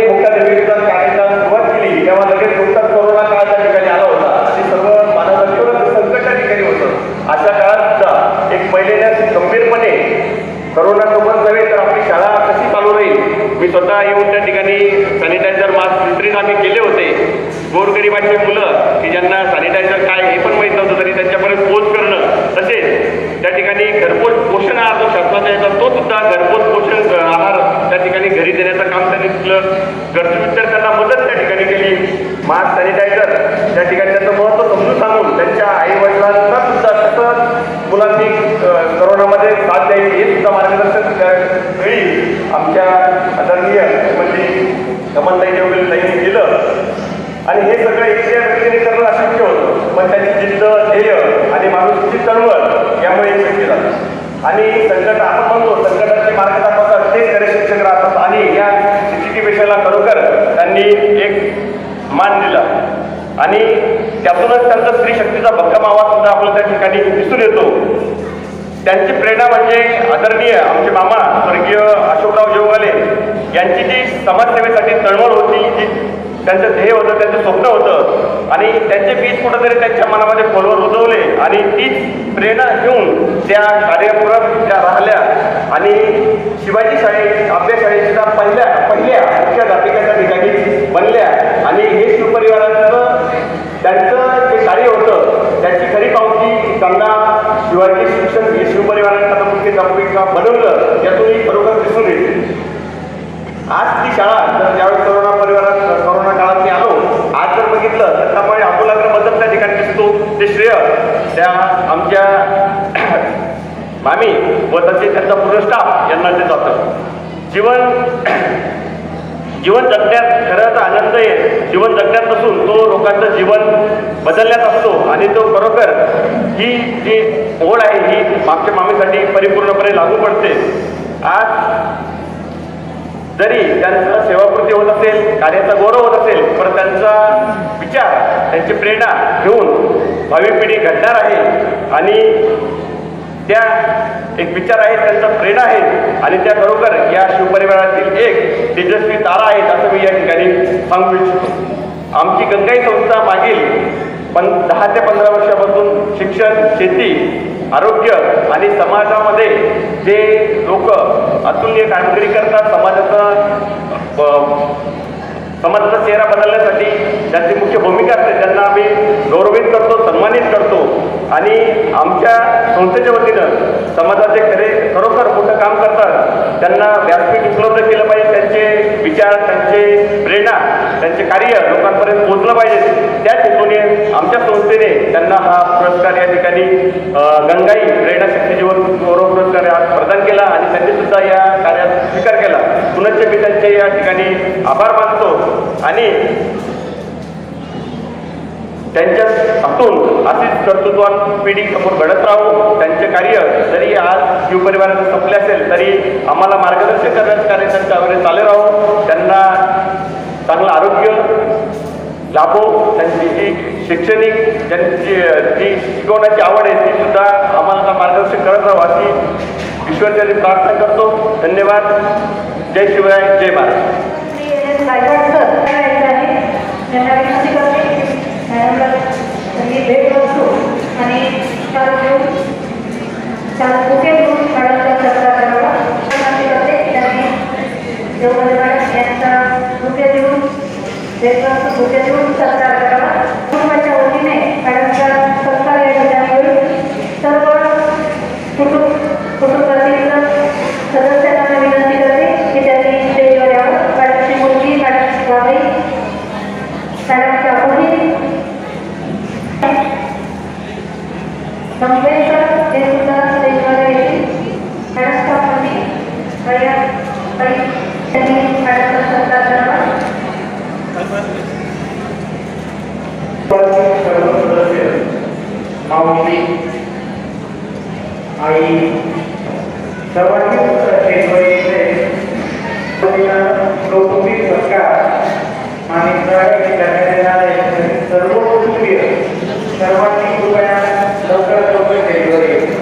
मुख्याध्यापिकेचा कार्याला सुरुवात केली तेव्हा लगेच नुकताच कोरोना काळ त्या ठिकाणी आला होता आणि सर्व मानवाचं संकट त्या ठिकाणी होतं. अशा काळात सुद्धा एक महिलेने गंभीरपणे करोनासोबत नव्हे तर आपली शाळा कशी चालू राहील मी स्वतः येऊन त्या ठिकाणी सॅनिटायझर मास्क वितरित आम्ही केले होते. गोरगरिबांची मुलं की ज्यांना सॅनिटायझर काय हे पण माहीत नव्हतं तरी त्यांच्यापर्यंत पोच करणं, तसेच त्या ठिकाणी घरपोच पोषण आहार जो शासनाचा येतात तो सुद्धा घरपोच पोषण आहार त्या ठिकाणी घरी देण्याचं काम त्यांनी केलं. गरजू विद्यार्थ्यांना मदत त्या ठिकाणी केली. मास्क सॅनिटायझर त्या ठिकाणी त्याचं महत्त्व समजून सांगून त्यांच्या आईवडिलांना सुद्धा कसं मुलांनी करोनामध्ये साथ द्यायची हे सुद्धा मार्गदर्शन त्यावेळी आमच्या आदरणीय म्हणजे कमलताई देवगडताईंनी केलं. आणि हे सगळं एकट्या व्यक्तीने करणं अशक्य होतं, पण त्यांची जिद्द, ध्येय आणि माणुसकीची चळवळ यामुळे हे शक्य झालं. आणि संकट आपण म्हणतो संकटाचे मार्ग दाखवतात तेच खरे शिक्षक राहतात. आणि या शिक्षकी पेशाला खरोखर त्यांनी एक मान दिला आणि त्यातूनच त्यांचा स्त्री शक्तीचा भक्कम आवाज सुद्धा आपल्याला त्या ठिकाणी दिसून येतो. त्यांची प्रेरणा म्हणजे आदरणीय आमचे मामा स्वर्गीय अशोकराव जेवगाले यांची जी समाजसेवेसाठी तळमळ होती, जी त्यांचं ध्येय होतं, त्यांचं स्वप्न होतं आणि त्यांचे बीज कुठंतरी त्यांच्या मनामध्ये खोलवर रुजवले आणि तीच प्रेरणा घेऊन त्या कार्यक्रम त्या राहिल्या आणि शिवाजी शाळेत अभ्यासशाळेच्या पहिल्या मुख्याध्यापिका त्या ठिकाणी बनल्या. आणि हे शिवपरिवाराचं त्यांचं जे कार्य होतं त्याची खरी पावती त्यांना शिवाजी शिक्षण हे शिवपरिवाराचा मुख्याध्यापिका बनवलं यातूनही खरोखर दिसून येते. आज ती शाळा जर ज्यावेळेस कोरोना काळात मी आलो, आज जर बघितलं तर त्यामुळे आमूलाग्र बदल त्या ठिकाणी दिसतो. ते श्रेय त्या आमच्या मामी व तसेच त्यांचा पूर्ण स्टाफ यांना ते जातं. जीवन जगण्यात खरंच आनंद आहे. जीवन जगण्यात नसून तो लोकांचं जीवन बदलण्यात असतो आणि तो खरोखर ही जी ओढ आहे ही मागच्या मामीसाठी परिपूर्णपणे लागू पडते. आज जरी त्यांचं सेवाकृती होत असेल, कार्याचा गौरव होत असेल, पण त्यांचा विचार, त्यांची प्रेरणा घेऊन भावी पिढी घडणार आहे आणि त्या एक विचार आहेत, त्यांचा प्रेरणा आहे आणि त्या खरोखर या शिवपरिवारातील एक तेजस्वी तारा आहेत असं मी या ठिकाणी सांगू इच्छितो. आमची गंगाई संस्था मागील 10 ते 15 वर्षापासून शिक्षण, शेती, आरोग्य आणि समाजामध्ये जे लोक अतुलनीय कामगिरी करतात, समाजाचा चेहरा बदलण्यासाठी ज्यांची मुख्य भूमिका असते त्यांना आम्ही गौरवित करतो, सन्मानित करतो आणि आमच्या संस्थेच्या वतीनं समाजाचे खरोखर मोठं काम करतात त्यांना व्यासपीठ उपलब्ध केलं पाहिजे. त्यांचे विचार, त्यांचे प्रेरणा, त्यांचे कार्य लोकांपर्यंत पोहोचलं पाहिजे. त्याच हेतूने आमच्या संस्थेने त्यांना हा पुरस्कार या ठिकाणी गंगाई प्रेरणा शक्ती जीवन गौरव पुरस्कार आज प्रदान केला आणि त्यांनी सुद्धा या कार्यात स्वीकार केला. पुनश्च मी त्यांचे या ठिकाणी आभार मानतो आणि त्यांच्या हातून अशीच कर्तृत्वान पिढी समोर घडत राहू. त्यांचे कार्य जरी आज शिवपरिवाराचं संपले असेल तरी आम्हाला मार्गदर्शन करण्याचं कार्य त्यांच्यावर चालू राहू. त्यांना चांगलं आरोग्य लाभो. त्यांची जी शैक्षणिक जी शिकवण्याची आवड आहे ती सुद्धा आम्हाला मार्गदर्शन करत राहू अशी ईश्वरचरणी प्रार्थना करतो. धन्यवाद. जय शिवराय, जय महाराज. गायकवाड सर त्यांना विनंती करते मॅडमला त्यांनी भेट वस्तू आणि चार बुके घेऊन मॅडमचा चर्चा करावा विनंती करते. त्यांनी देवगडे मॅडम यांचा बुके देऊन भेट वस्तू बुके देऊन सत्कार करावा. कुटुंबाच्या वतीने मॅडमचा सत्कार या ठिकाणी होईल. सर्व कुटुंबातील सदस्यांना विनंती करते की त्यांनी स्टेजवर यावं. मॅडमची मुलगी, मॅडमची जावई, मॅडमच्या मुली, संवेदकर हे सुद्धा स्टेजवर येतील. मॅडमच्या मुली त्यांनी मॅडमचा सत्कार करावा. माऊली, आई सर्वांनी स्टेजवर येते. कौटुंबिक सत्कार आणि करण्यात येणारे सर्व कुटुंबीय सर्वांनी कृपया लवकरात लवकर स्टेजवर येईल.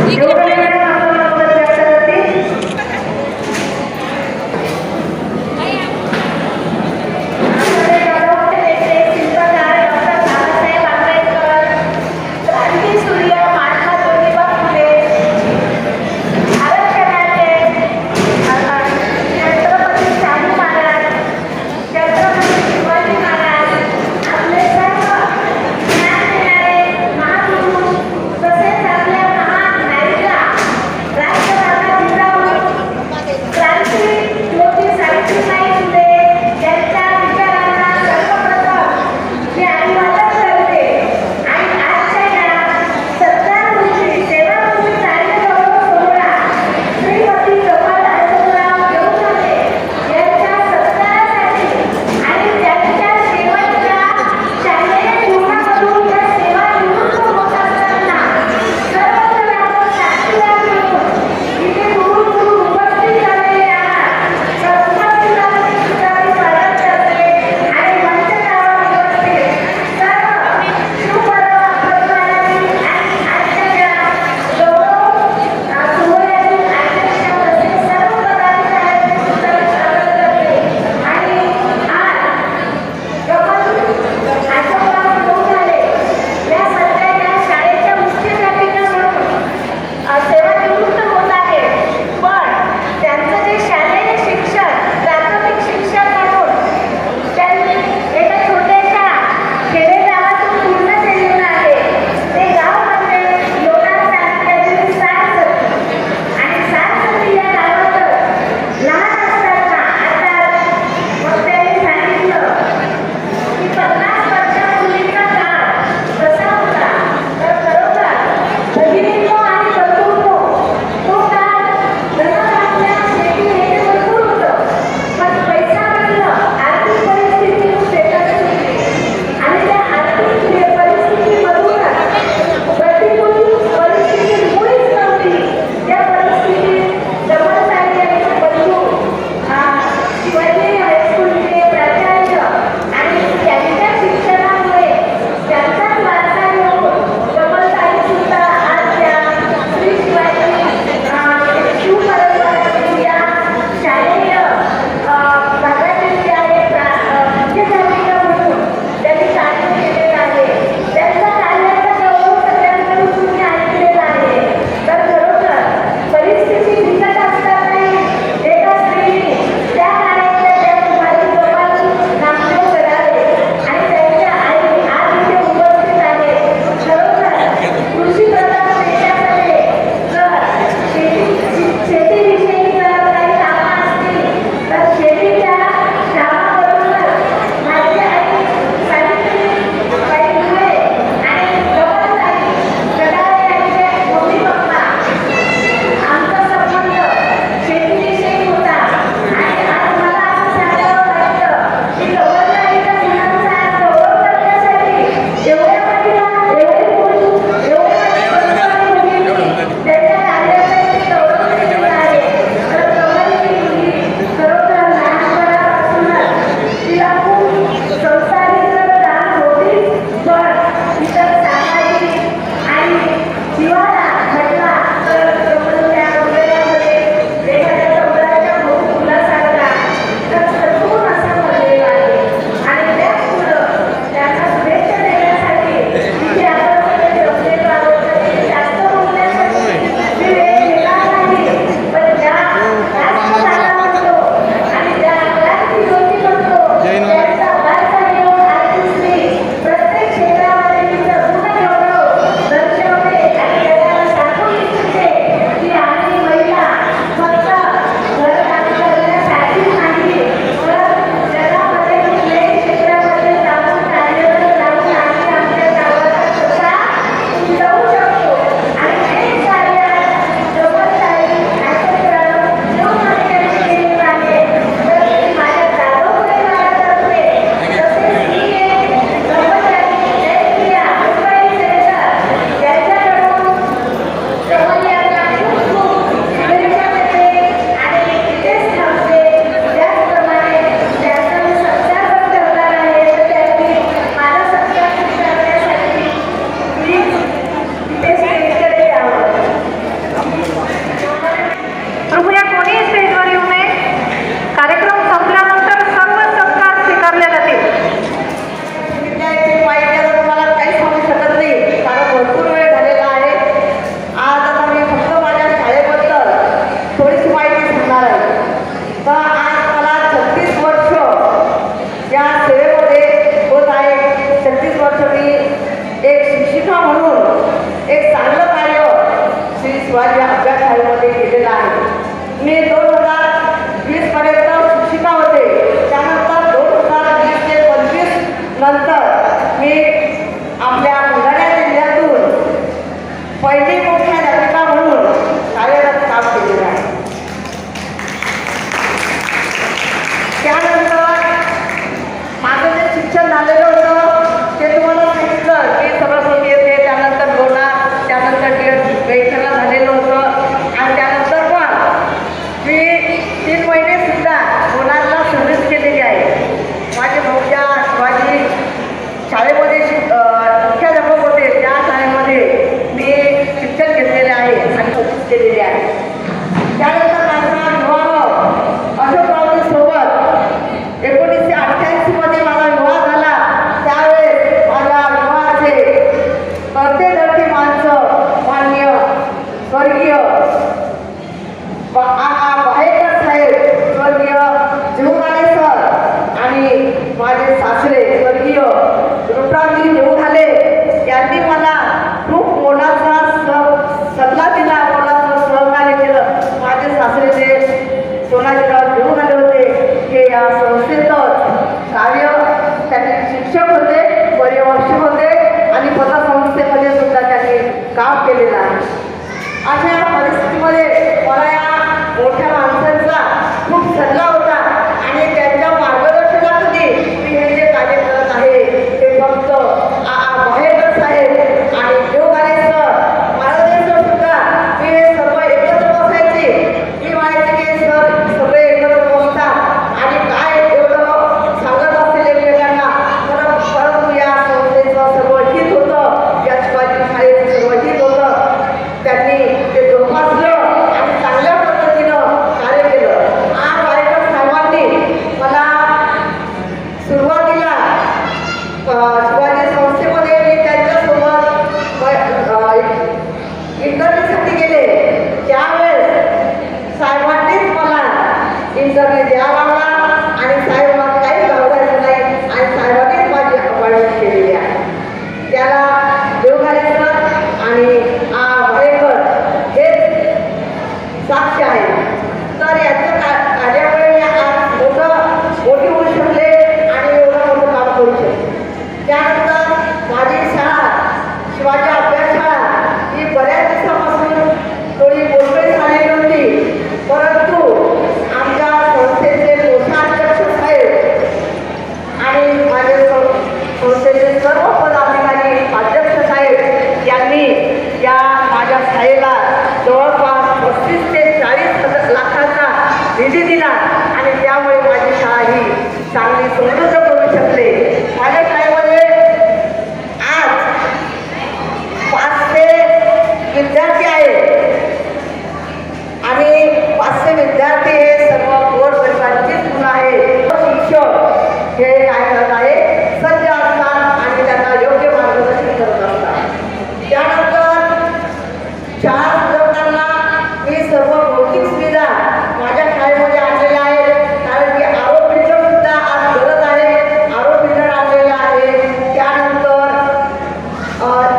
देवगडे मॅडम आपलं मत व्यक्त करतील. तसेच आपल्या महान नायिका शिवाजी अभ्यासशाळेमध्ये गेलेला आहे. मी 2020 पर्यंत शिक्षिका होते. त्यानंतर 2020 ते 25 नंतर मी आपल्या बुलढाणा जिल्ह्यातून पहिली मुख्याध्यापिका म्हणून कार्यरत काम केलेलं आहे. त्यानंतर माझं जे शिक्षण झालेलं होतं ते तुम्हाला सांगितलं की सरस्वती येते, त्यानंतर लोणार, त्यानंतर वेळेला झालेलं होतं आणि त्यानंतर पण मी 3 महिने सुद्धा लोणारला सर्व्हिस केलेली आहे. माझे भाऊजा शिवाजी शाळेमध्ये मुख्याध्यापक होते, त्या शाळेमध्ये मी शिक्षण घेतलेले आहे आणि सर्व्हिस केलेली आहे. त्यानंतर माझा विवाह अशोकरावजीसोबत 1988 मध्ये माझा विवाह झाला. त्यावेळेस माझ्या विवाहाचे कर्ते माणसं माननीय स्वर्गीय बाहेकर साहेब, स्वर्गीय जेवघाले सर आणि माझे सासरे स्वर्गीय रुपराजी जेवघाले यांनी मला खूप मोलाचा सल्ला दिला, मोलाचं सहकार्य केलं. माझे सासरे जे सोनाजीराव जेवघाले होते हे या संस्थेतच कार्य, त्यांनी शिक्षक होते, पर्यवेक्षक होते आणि पतसंस्थेमध्ये सुद्धा त्यांनी काम केलेलं आहे. अशा परिस्थितीमध्ये मला या मोठ्या माणसांचा खूप सल्ला होता आणि त्यांच्या मार्गदर्शनाखाली मी हे जे कार्य करत आहे ते फक्त बाहेरकर साहेब आणि देवघाले सर, महाराजांचं सुद्धा मी हे सर्व एकत्र बसायचे. मी म्हणायचे की सर सगळे एकत्र बसतात आणि काय एवढं सांगत असतील एकमेकांना, परंतु या संस्थेचं सर्व हित होतं, या शिवाजी शाळेचं सर्व हित होतं. त्यांनी ते जोपासलं आणि चांगल्या पद्धतीनं कार्य केलं. आज बाहेरकर साहेबांनी मला सुरुवातीला शिवाजी संस्थेमध्ये मी त्यांच्यासोबत इंटरव्ह्यूसाठी गेले. त्यावेळेस साहेबांनीच मला इंटरव्ह्यू द्यावा लागला आणि साहेबांना काहीच घालवायचं नाही आणि साहेबांनीच माझी अपॉइंटमेंट केलेली आहे. त्याला देवघाले सर आणि बाहेकर हे साक्ष आहे. तर याचं कार्यामुळे मी आज मोठी होऊ शकले आणि एवढं मोठं काम करू शकले. त्यानंतर माझी शाळा शिवाजी अभ्यासशाळा ही बऱ्याच दिवसापासून थोडी मोकळी झालेली होती, परंतु आमच्या संस्थेचे कोषाध्यक्ष साहेब आणि माझे संस्थेचे सर्व पदाधिकारी अध्यक्ष साहेब यांनी या माझ्या शाळेला जवळपास 35 ते 40 लाखाचा निधी दिला आणि त्यामुळे माझी शाळा ही चांगली समृद्ध करू शकले. माझ्या शाळेमध्ये आज 500 विद्यार्थी आहेत आणि 500 विद्यार्थी हे सर्व गोरगरिबांचीच मुलं आहेत. शिक्षक हे काय करत आहे, सज्ज असतात आणि त्यांना योग्य मार्गदर्शन करत असतात. त्यानंतर शाळा सुधारताना मी सर्व भौतिक सुविधा माझ्या शाळेमध्ये आणलेल्या आहेत, कारण की आरो फिल्टर सुद्धा आज गरज आहे. आरो फिल्टर आणलेले आहे. त्यानंतर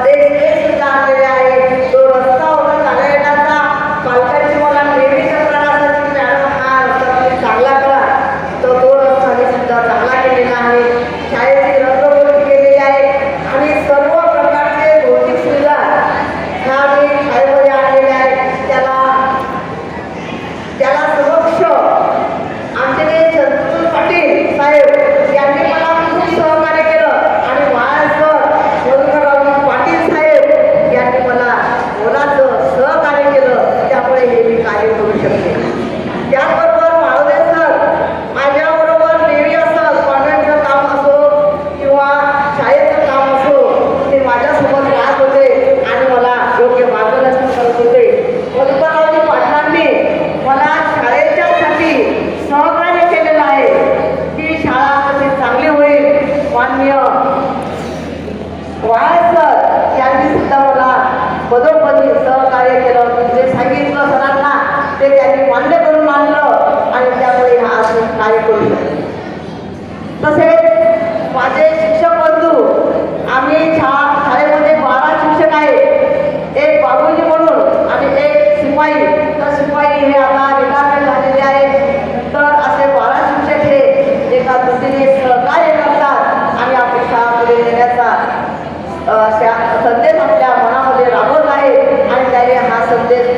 ते सुद्धा आणलेले आहे. तो रस्ता होता चालता येण्याचा, पालकांची मला नेहमी तक्रार असायची, मॅडम हा रस्ता तुम्ही चांगला करा, तर तो रस्ता मी सुद्धा चांगला केलेला आहे. शाळेची रंगभूमी केलेली आहे आणि सर्व प्रकारचे भौतिक सुविधा ह्या मी शाळेमध्ये आणलेल्या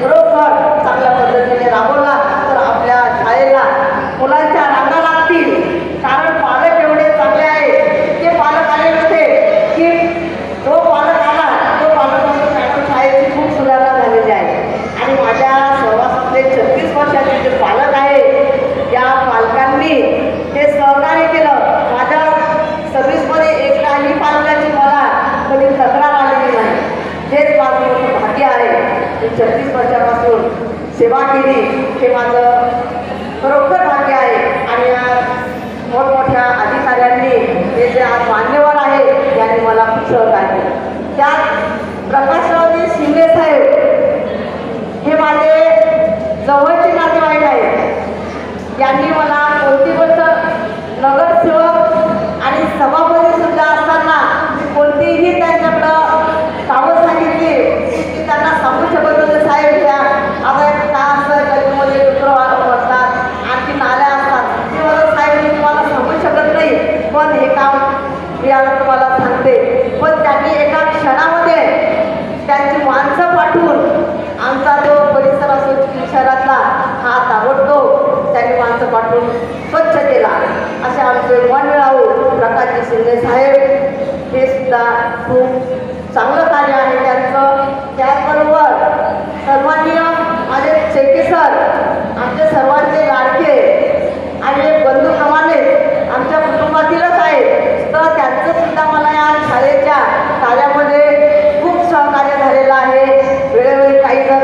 खरोखर चांगल्या पद्धतीने राबवला तर आपल्या शाळेला मुलांच्या रांगा लागतील. कारण पालक एवढे चांगले आहेत ते पालक आले नसते की जो पालक आला तो पालक म्हणतो मॅडम शाळेची खूप सुधारणा झालेली आहे. आणि माझ्या सहवासातले 36 वर्षाचे जे पालक आहेत या पालकांनी हे सहकार्य केलं. माझ्या सर्व्हिसमध्ये एकाही पालकाची मला कधी तक्रार आलेली नाही. हेच माझं मोठं भाग्य आहे. मी 36 वर्षापासून सेवा केली हे माझं खरोखर भाग्य आहे. आणि या मोठमोठ्या अधिकाऱ्यांनी हे जे आज मान्यवर आहेत यांनी मला खूप सहकार्य केलं. त्यात प्रकाशरावजी शिंदे साहेब हे माझे जवळचे नातेवाईक आहेत. यांनी मला कोणती गोष्ट नगरसेवक आणि सभापती सुद्धा असताना कोणतीही त्यांच्याकडं कामं सांगितली की त्यांना सांगू शकत होते साहेब घ्या आता का असं गल्लीमध्ये डुकरं बसतात आणखी नाल्या असतात ते मला साहेब मी तुम्हाला सांगू शकत नाही पण हे काम मी आता तुम्हाला सांगते. पण त्यांनी एका क्षणामध्ये त्यांची माणसं पाठवून आमचा जो परिसर असो शहरातला हा ताबडतोब त्यांनी माणसं पाठवून स्वच्छ केला. असे आमचे मनमिळावू प्रकाशजी शिंदे साहेब हे सुद्धा खूप चांगलं कार्य आहे त्यांचं. त्याचबरोबर सन्माननीय माझे शेट्टी सर आमचे सर्वांचे लाडके आणि एक बंधूप्रमाणे आमच्या कुटुंबातीलच आहेत तर त्यांचं सुद्धा मला या शाळेच्या कार्यामध्ये खूप सहकार्य झालेलं आहे. वेळोवेळी काही जर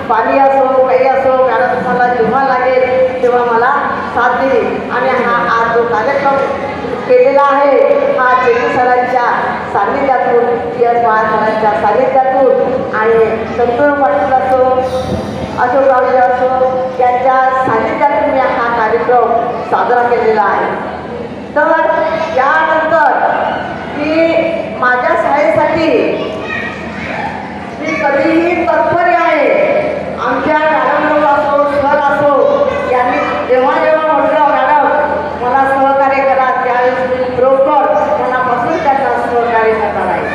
पाणी असो काही असो मॅडम तुम्हाला जेव्हा लागेल तेव्हा मला साथ दिली. आणि हा आज जो कार्यक्रम केलेला आहे हा शेट्टी सरांच्या सान्निध्यातून PS पवार सरांच्या सान्निध्यातून आणि संतोष पाटील असो अशोकरावजी असो यांच्या सान्निध्यातून मी हा कार्यक्रम साजरा केलेला आहे. तर यानंतर मी माझ्या शाळेसाठी मी कधीही तत्पर आहे. आमच्या मॅडम लोक असो सर असो यांनी जेव्हा जेव्हा म्हटलं मॅडम मला सहकार्य करा त्यावेळेस मी बरोबर मनापासून त्यांना सहकार्य करणार आहे.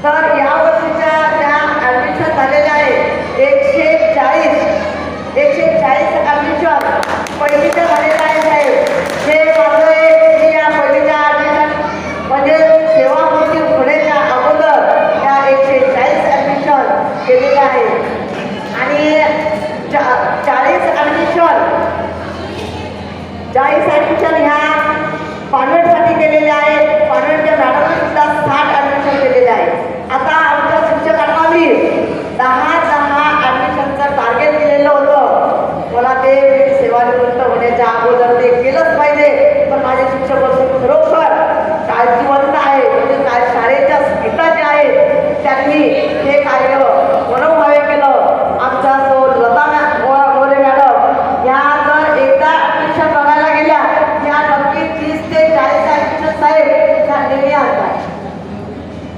तर या वर्षीच्या ज्या ॲडमिशन झालेल्या आहेत 140 ॲडमिशन पहिलीच्या झालेल्या आहे साहेब. हे माझं मी या पहिलीच्या ॲडमिशन म्हणजे सेवापूर्ती होण्याच्या अगोदर या 140 ॲडमिशन केलेले आहे. आणि 40 ॲडमिशन ह्या कॉन्व्हेंटसाठी केलेले आहेत. कॉन्व्हेंटच्या मॅडमने सुद्धा 60 ॲडमिशन केलेले आहे. आता आमच्या शिक्षकांना मी 10 ॲडमिशनचं टार्गेट दिलेलं होतं. मला ते सेवानिवृत्त होण्याच्या अगोदर ते केलंच पाहिजे. पण माझे शिक्षक असून खरोखर काळजीवंत आहे म्हणजे काय शाळेच्या स्मिता ज्या आहेत त्यांनी हे कार्य मनोभावे केलं. आमचा तो लता मोरे मॅडम ह्या जर एकदा ॲडमिशन बघायला गेल्या त्या नक्की 30 ते 40 ॲडमिशन साहेब त्या नेहमी आणतात.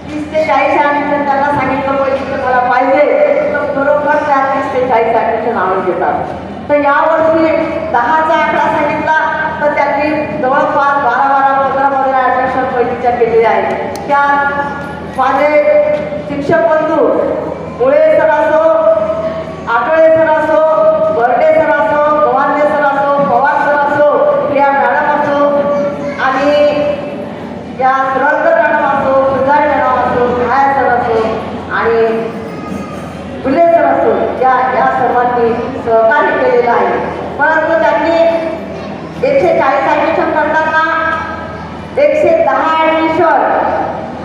30 ते 40 ॲडमिशन त्यांना सांगितलं पाहिजे मला पाहिजे तर बरोबर त्या 30 ते 40 ॲडमिशन आणून घेतात. तर यावर्षी 10चा आकडा सांगितला तर त्यांनी जवळपास 12-15 ॲडमिशन पहिलीच्या केलेल्या आहेत. त्यात माझे शिक्षक बंधू मुळे सर असो आठवळे सर असो बर्डे सर असो गव्हाणे सर असो पवार सर असो प्रिया मॅडम असो आणि या सुरंकर मॅडम असो सुधार मॅडम असो छाया सर असो आणि फुले सर असो या सर्वांनी सहकार्य केलेलं आहे. परंतु त्यांनी 140 ॲडमिशन करताना 110 ॲडमिशन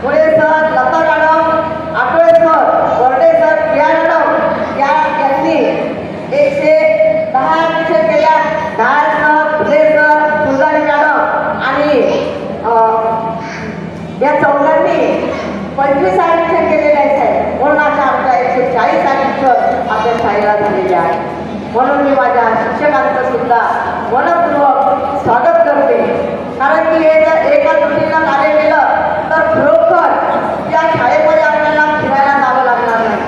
मुळे sir Lata madam Athavale sir Barde sir Priya madam यांनी 110 ॲडमिशन केल्या. 10 sir Phule sir Phuldari madam आणि या चौघांनी 25 ॲडमिशन केलेले आहेत. म्हणून अशा आमच्या 140 ॲडमिशन आपल्या शाळेला झालेले आहे. म्हणून मी माझ्या शिक्षकांचं सुद्धा मनपूर्वक स्वागत करते. कारण की हे जर एका दृष्टीनं कार्य केलं तर खरोखर या शाळेमध्ये आपल्याला फिरायला जावं लागणार नाही.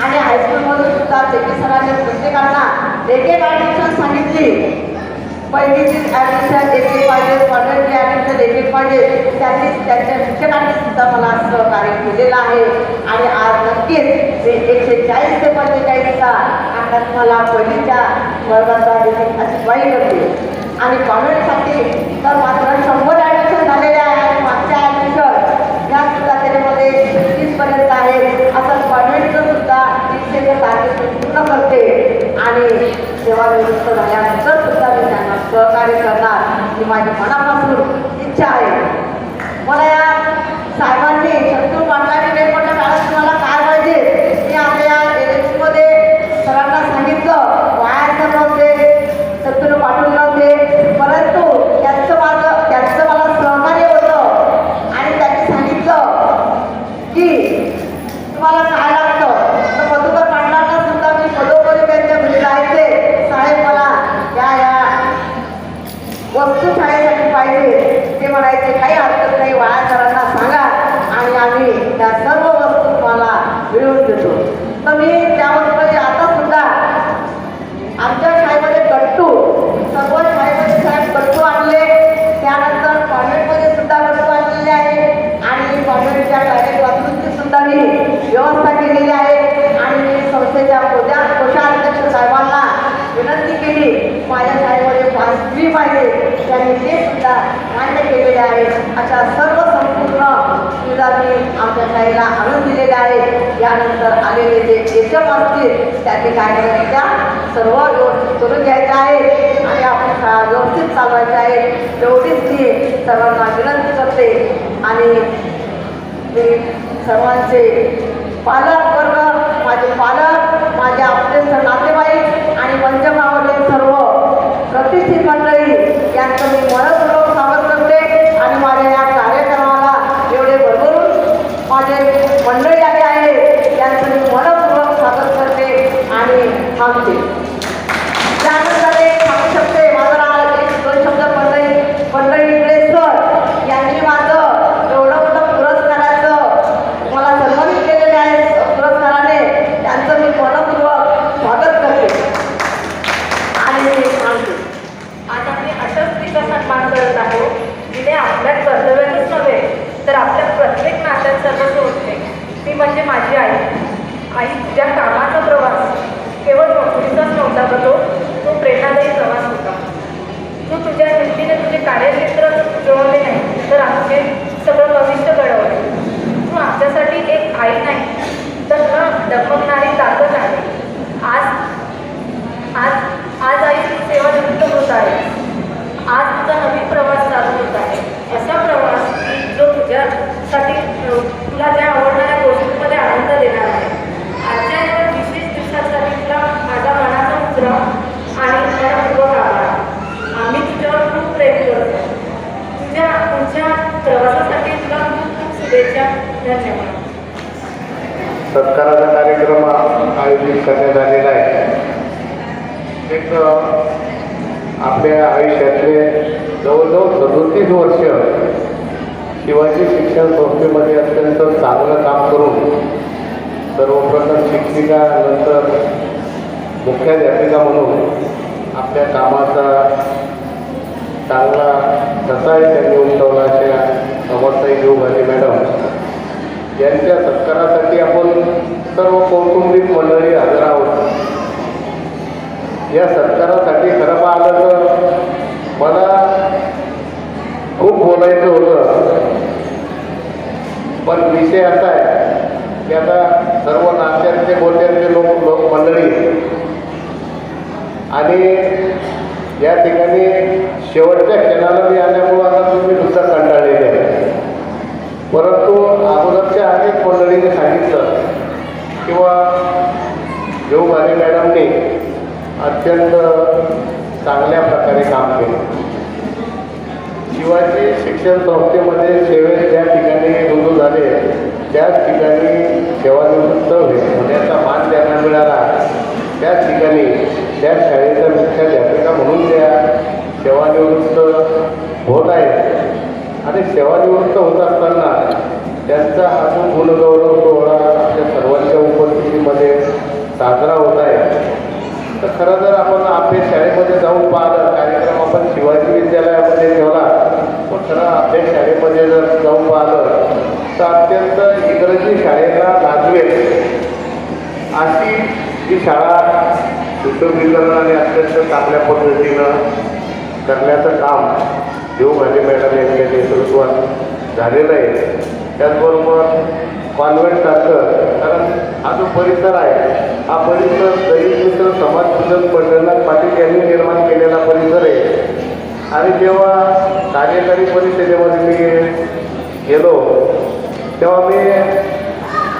आणि हायस्कूलमधून सुद्धा शेट्टी सरांनी प्रत्येकांना एक ॲडमिशन सांगितली पहिलीची ॲडमिशन देखील पाहिजे, कॉलेजची ॲडमिशन देखील पाहिजे, त्यांनी त्यांच्या शिक्षकांनी सुद्धा मला सहकार्य केलेलं आहे. आणि आज नक्कीच ते 140 ते 45चा आत्ताच मला पहिलीच्या वर्गाचा देखील अशी वाई करते. आणि कॉन्व्हेंटसाठी तर मात्र 100 ॲडमिशन झालेले आहे आणि मागच्या ॲडमिशन या सुद्धा त्याच्यामध्ये 30पर्यंत आहे. असं कॉन्व्हेंटचं सुद्धा 300चं टार्गेट पूर्ण करते. आणि सेवानिवृत्त झाल्यानंतर सुद्धा मी त्यांना सहकार्य करणार ही माझी मनापासून इच्छा आहे. मला या साहेबांनी शत्रू पाटलांनी नाही म्हटलं मॅडम तुम्हाला काय पाहिजे, मी आपल्या या एजन्सीमध्ये सरांना सांगितलं, वायाचं नव्हते, शत्रू पाठवून नव्हते, परंतु त्यांचं मला सहकार्य होतं. आणि त्यांनी सांगितलं की तुम्हाला काय लागतं, तर मधुकर पाटलांना सुद्धा मी पदोपदी त्यांच्या घरी जायचे, साहेब मला या वस्तू शाळेसाठी पाहिजे. ते म्हणायचे काही हरकत नाही, वाया सरांना सांगा आणि आम्ही त्या सर्व वस्तू तुम्हाला मिळवून देतो. तर मी त्यावर आता सुद्धा आमच्या शाळेमध्ये गट्टू, सर्व शाळेमध्ये साहेब गट्टू आणले, त्यानंतर कॉन्व्हेंटमध्ये सुद्धा गट्टू आणलेले आहे. आणि कॉन्व्हेंटच्या डायरेक्ट बाथरूमची सुद्धा मी व्यवस्था केलेली आहे. आणि मी संस्थेच्या कोषाध्यक्ष साहेबांना विनंती केली, माझ्या शाळेमध्ये पाचवी पाहिजे, त्यांनी ते सुद्धा मान्य केलेले आहे. अशा सर्व संपूर्ण सुविधा मी आमच्या शाळेला आणून दिलेल्या आहेत. यानंतर आलेले जे एचएम असतील त्यांनी काय करायचं, त्या सर्व व्यवस्थित करून घ्यायचं आहे आणि आपण शाळा व्यवस्थित चालवायची आहे. एवढीच मी सर्वांना विनंती करते. आणि मी सर्वांचे पालक वर्ग, माझे पालक, माझे आपले नातेवाईक आणि पंचमावरील सर्व प्रतिष्ठित मंडळी यांचं मी मनपूर्वक स्वागत करते. आणि माझ्या या कार्यक्रमाला एवढे भरभरून माझे मंडळी आले आहे यांचं मी मनपूर्वक स्वागत करते आणि थांबते. त्यानंतर एक सांगू शकते, माझं नाव 1-2 शब्द मंडळी इंगळे सर यांनी माझं एवढं मोठं पुरस्काराचं मला सन्मानित केलेले आहे. पुरस्काराने त्यांचं मी मनपूर्वक स्वागत करते आणि मी सांगते. आज आम्ही अशाच विकासात मान करत आहोत, जिने आपल्या कर्तव्यातच नव्हे तर आपल्या प्रत्येक नात्यात सर्वस्व होते. ती म्हणजे माझी आई. आई, तुझ्या कामाचा प्रवास केवळ नोकरीचाच नव्हता का, तो प्रेरणादायी प्रवास होता. तू तुझ्या हिमतीने तुझे कार्यक्षेत्र जुळवले नाही तर आमचे सगळं भविष्य घडवले. तू आमच्यासाठी एक आई नाही तर न डगमगणारी ताकद आहे. आज आई तू सेवानिवृत्त होत आहे. आज तुझा नवीन प्रवास चालू होत आहे. असा प्रवास जो तुझ्यासाठी तुला ज्या आवडणाऱ्या गोष्टींमध्ये आनंद देणार आहे. आजच्या या विशेष दिवसासाठी तुला माझा मनाचा मुद्रा आणि मनपूर्वक आभार. आम्ही तुझ्यावर खूप प्रेम करतो. तुझ्या प्रवासासाठी तुला खूप खूप शुभेच्छा. धन्यवाद. सत्काराचा कार्यक्रम आयोजित करण्यात आलेला आहे. एक आपल्या आयुष्यातले जवळजवळ 37 वर्ष शिवाजी शिक्षण संस्थेमध्ये अत्यंत चांगलं काम करून सर्वप्रथम शिक्षिका, नंतर मुख्याध्यापिका म्हणून आपल्या कामाचा चांगला ठसाही त्यांनी उमटवला. अशा समर्थाई देवघाले मॅडम यांच्या सत्कारासाठी आपण सर्व कौटुंबिक मंडळी हजर आहोत. या सत्कारासाठी खरं पाहिलं तर मला खूप बोलायचं होतं, पण विषय असा आहे की आता सर्व नात्यातले बोलण्यातले लोक मंडळी आणि या ठिकाणी शेवटच्या क्षणाला मी आल्यामुळं आता तुम्ही नुसतं कंटाळलेले आहे. परंतु अगोदरच्या अनेक मंडळींनी सांगितलं किंवा देवघाले मॅडमने अत्यंत चांगल्या प्रकारे काम केलं. शिवाजी शिक्षण संस्थेमध्ये सेवेत ज्या ठिकाणी रुजू झाले त्याच ठिकाणी सेवानिवृत्त होण्याचा मान त्यांना मिळाला. त्याच ठिकाणी त्या शाळेच्या मुख्याध्यापिका म्हणून त्या सेवानिवृत्त होत आहेत आणि सेवानिवृत्त होत असताना त्यांचा हा जो गुणगौरव सोहळा आपल्या सर्वांच्या उपस्थितीमध्ये साजरा होत आहे. तर खरं जर आपण आपल्या शाळेमध्ये जाऊन पाहिलं, कार्यक्रम आपण शिवाजी विद्यालयामध्ये ठेवला, पण खरं आपल्या शाळेमध्ये जर जाऊन पाहिलं तर अत्यंत इंग्रजी शाळेला लाजवेल अशी ही शाळा सुशोभीकरणाने अत्यंत चांगल्या पद्धतीनं करण्याचं काम देवघाटे मॅडम यांच्या नेतृत्वात झालेलं आहे. त्याचबरोबर कॉन्व्हेंटसारखं, कारण हा जो परिसर आहे हा परिसर दलित मित्र समाजपूजन पंढरीनाथ पाटील यांनी निर्माण केलेला परिसर आहे. आणि जेव्हा कार्यकारी परिषदेमध्ये मी गेलो तेव्हा मी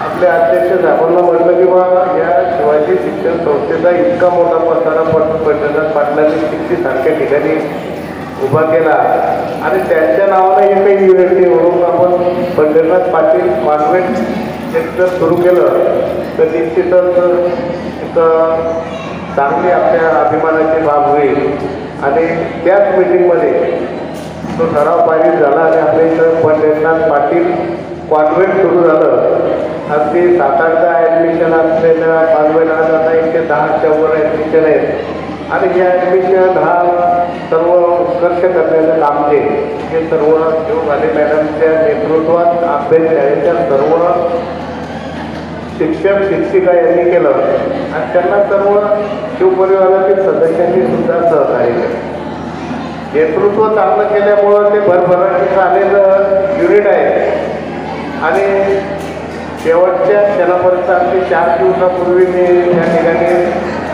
आपल्या अध्यक्ष साहेबांना म्हटलं की बा या शिवाजी शिक्षण संस्थेचा इतका मोठा पसारा पंढरीनाथ पाटलांनी शिक्षीसारख्या ठिकाणी उभा केला आणि त्यांच्या नावानं एकही युनिट म्हणून आपण पंढरीनाथ पाटील कॉन्व्हेंट जर सुरू केलं तर निश्चितच एक चांगली आपल्या अभिमानाची बाब होईल. आणि त्याच मीटिंगमध्ये तो ठराव पारित झाला आणि आपल्या इथं पंढरीनाथ पाटील कॉन्व्हेंट सुरू झालं. अगदी 7-8 ॲडमिशन असलेल्या कॉन्व्हेंट आज आता 110च्या वर ॲडमिशन आहेत. आणि हे ॲडमिशन हा सर्व उत्कर्ष करण्याचं काम जे हे सर्व देवघाटे मॅडमच्या नेतृत्वात आपल्या शाळेच्या सर्व शिक्षक शिक्षिका यांनी केलं आणि त्यांना सर्व शिवपरिवारातील सदस्यांनी सुद्धा सहकार्य केलं. नेतृत्व चांगलं केल्यामुळं ते भरभराटीचं आलेलं युनिट आहे. आणि शेवटच्या क्षणापर्यंत अगदी 4 दिवसापूर्वी मी त्या ठिकाणी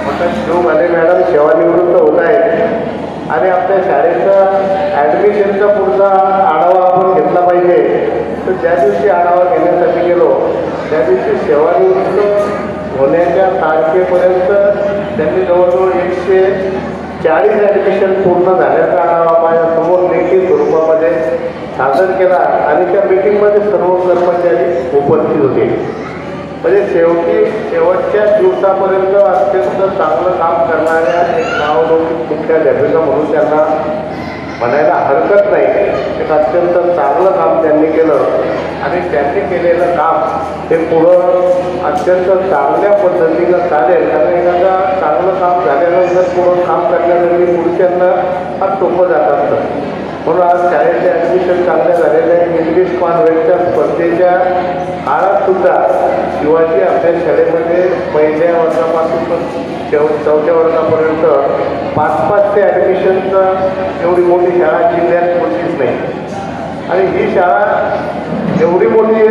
म्हटलं देवघाटे मॅडम सेवानिवृत्त होत आहेत आणि आपल्या शाळेचा ॲडमिशनचा पुढचा आढावा आपण घेतला पाहिजे. तर ज्या दिवशी आढावा घेण्यासाठी गेलो त्या दिवशी सेवानिवृत्त होण्याच्या तारखेपर्यंत त्यांनी जवळजवळ 140 ॲडमिशन पूर्ण झाल्याचा आढावा माझ्यासमोर लेखी स्वरूपामध्ये सादर केला आणि त्या मीटिंगमध्ये सर्व कर्मचारी उपस्थित होते. म्हणजे शेवटच्या दिवसापर्यंत अत्यंत चांगलं काम करणाऱ्या एक नावलौकिक मुख्याध्यापिका म्हणून त्यांना म्हणायला हरकत नाही. एक अत्यंत चांगलं काम त्यांनी केलं आणि त्यांनी केलेलं काम हे पुढं अत्यंत चांगल्या पद्धतीनं चालेल. कारण एखादा चांगलं काम झाल्यानंतर पुढं काम करण्यासाठी पुढच्यांना फार सोपं जात असतं. म्हणून आज शाळेचे ॲडमिशन चांगले झालेले आहे. इंग्लिश कॉन्व्हेंटच्या स्पर्धेच्या काळात सुद्धा शिवाजी आपल्या शाळेमध्ये पहिल्या वर्गापासून 4थ्या वर्गापर्यंत 5-5 ॲडमिशनचं एवढी मोठी शाळा जिल्ह्यात कोणतीच नाही. आणि ही शाळा एवढी मोठी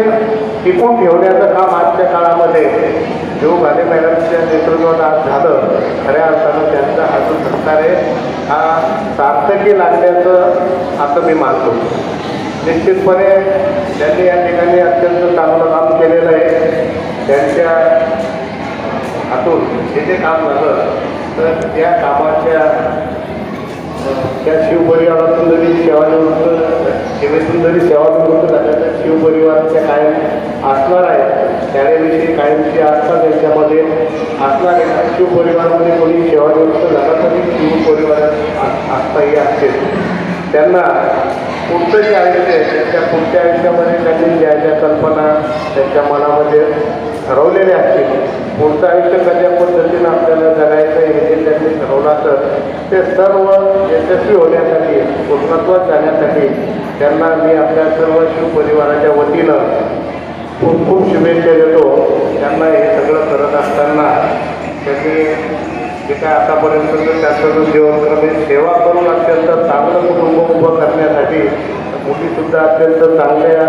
टिकून ठेवण्याचं काम आजच्या काळामध्ये देवघाटे मॅडमच्या नेतृत्वात आज झालं. खऱ्या अर्थानं त्यांचा हा जो सरकार आहे हा सार्थकी लागण्याचं असं मी मानतो. निश्चितपणे त्यांनी या ठिकाणी अत्यंत चांगलं काम केलेलं आहे. त्यांच्या हातून जे काम झालं तर त्या कामाच्या त्या शिवपरिवारातून जरी सेवेतून जरी सेवानिवृत्त झाल्या तर शिवपरिवाराच्या कायम असणार आहे. शाळेविषयी कायमची आस्था त्यांच्यामध्ये असणार आहे. शिवपरिवारामध्ये कोणी सेवानिवृत्त झाला तरी शिवपरिवारात आस्थाही असते. त्यांना पुढचं जे आयुष्य आहे त्यांच्या पुढच्या आयुष्यामध्ये त्यांनी ज्या ज्या कल्पना त्यांच्या मनामध्ये ठरवलेले असतील, पुढचं आयुष्य कशा पद्धतीनं आपल्याला जगायचं आहे हे त्यांनी ठरवलं तर ते सर्व यशस्वी होण्यासाठी पूर्णत्वात जाण्यासाठी त्यांना मी आपल्या सर्व शिवपरिवाराच्या वतीनं खूप खूप शुभेच्छा देतो. त्यांना हे सगळं करत असताना त्यांनी जे काय आतापर्यंत त्यांचं जो जीवनक्रमे सेवा करून अत्यंत चांगलं कुटुंब उभं करण्यासाठी मुलीसुद्धा अत्यंत चांगल्या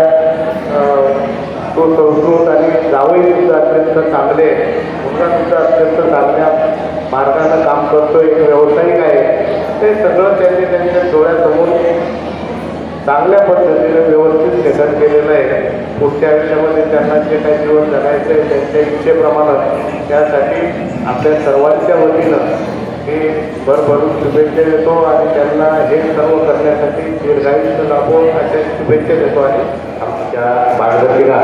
सुसंस्कृत आणि जावईसुद्धा अत्यंत चांगले, मुलगासुद्धा अत्यंत चांगल्या मार्गानं काम करतो, एक व्यावसायिक आहे. ते सगळं त्यांनी त्यांच्या डोळ्यासमोर चांगल्या पद्धतीने व्यवस्थित सेटल केलेलं आहे. पुढच्या आयुष्यामध्ये त्यांना जे काही जीवन जगायचं आहे त्यांच्या इच्छेप्रमाणे त्यासाठी आपल्या सर्वांच्या वतीनं मी भरभरून शुभेच्छा देतो आणि त्यांना हे सर्व करण्यासाठी दीर्घायुष्य लाभो अशा शुभेच्छा देतो. आणि आमच्या मार्गदर्शिका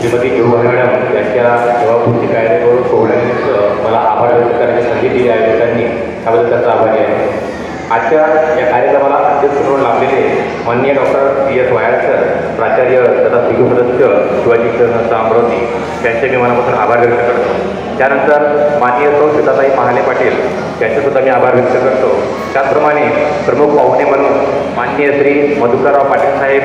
श्रीमती देवघाटे मॅडम यांच्या सेवापूर्ती कार्यालयावर सोहळ्यानिमित्त मला आभार व्यक्त करण्याची संधी दिली आयोजकांनी, त्याबद्दल त्याचा आभारी आहे. आजच्या या कार्यक्रमाला अध्यक्ष म्हणून लाभलेले माननीय डॉक्टर PS वायाळ सर, प्राचार्य तथा शिक्षक सदस्य शिवाजी शिक्षण संस्था अमरावती यांचे मी मनापासून आभार व्यक्त करतो. त्यानंतर माननीय सौ सीताताई महाले पाटील यांचेसुद्धा मी आभार व्यक्त करतो. त्याचप्रमाणे प्रमुख पाहुणे म्हणून माननीय श्री मधुकरराव पाटील साहेब,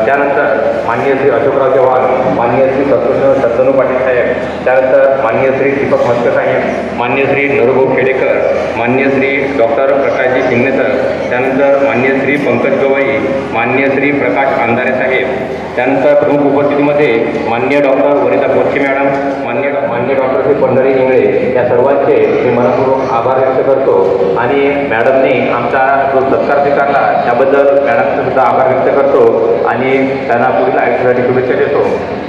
त्यानंतर माननीय श्री अशोकराव चव्हाण, माननीय श्री शंतनू पाटील साहेब, त्यानंतर माननीय श्री दीपक म्हस्के साहेब, माननीय श्री नरूभाऊ खेडेकर, माननीय श्री डॉक्टर प्रकाशजी शिंगणे सर, त्यानंतर माननीय श्री पंकज गवई, माननीय श्री प्रकाश अंधारे साहेब, त्यानंतर प्रमुख उपस्थितीमध्ये माननीय डॉक्टर वनिता कोच्छी मॅडम, माननीय डॉक्टर श्री पंढरी इंगळे, या सर्वांचे मी मनपूर्वक आभार व्यक्त करतो. आणि मॅडमने आमचा जो सत्कार स्वीकारला त्याबद्दल मॅडमचा सुद्धा आभार व्यक्त करतो आणि त्यांना पुढील आयुष्यासाठी शुभेच्छा देतो.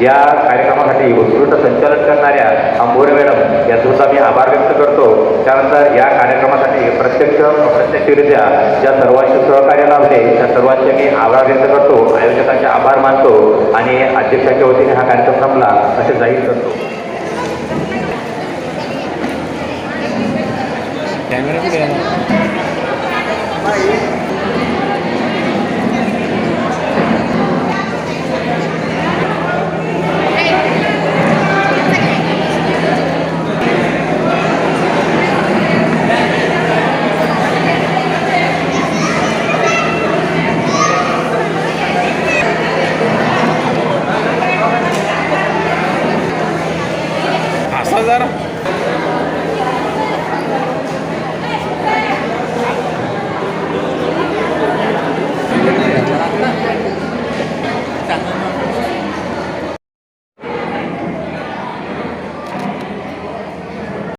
या कार्यक्रमासाठी उत्कृष्ट संचालन करणाऱ्या अंबोरे मॅडम यांचा मी आभार व्यक्त करतो. त्यानंतर या कार्यक्रमासाठी अप्रत्यक्षरित्या ज्या सर्वांचे सहकार्य लाभले त्या सर्वांचे मी आभार व्यक्त करतो, आयोजकांचे आभार मानतो आणि अध्यक्षाच्या वतीने हा कार्यक्रम संपला असे जाहीर करतो. असं जरा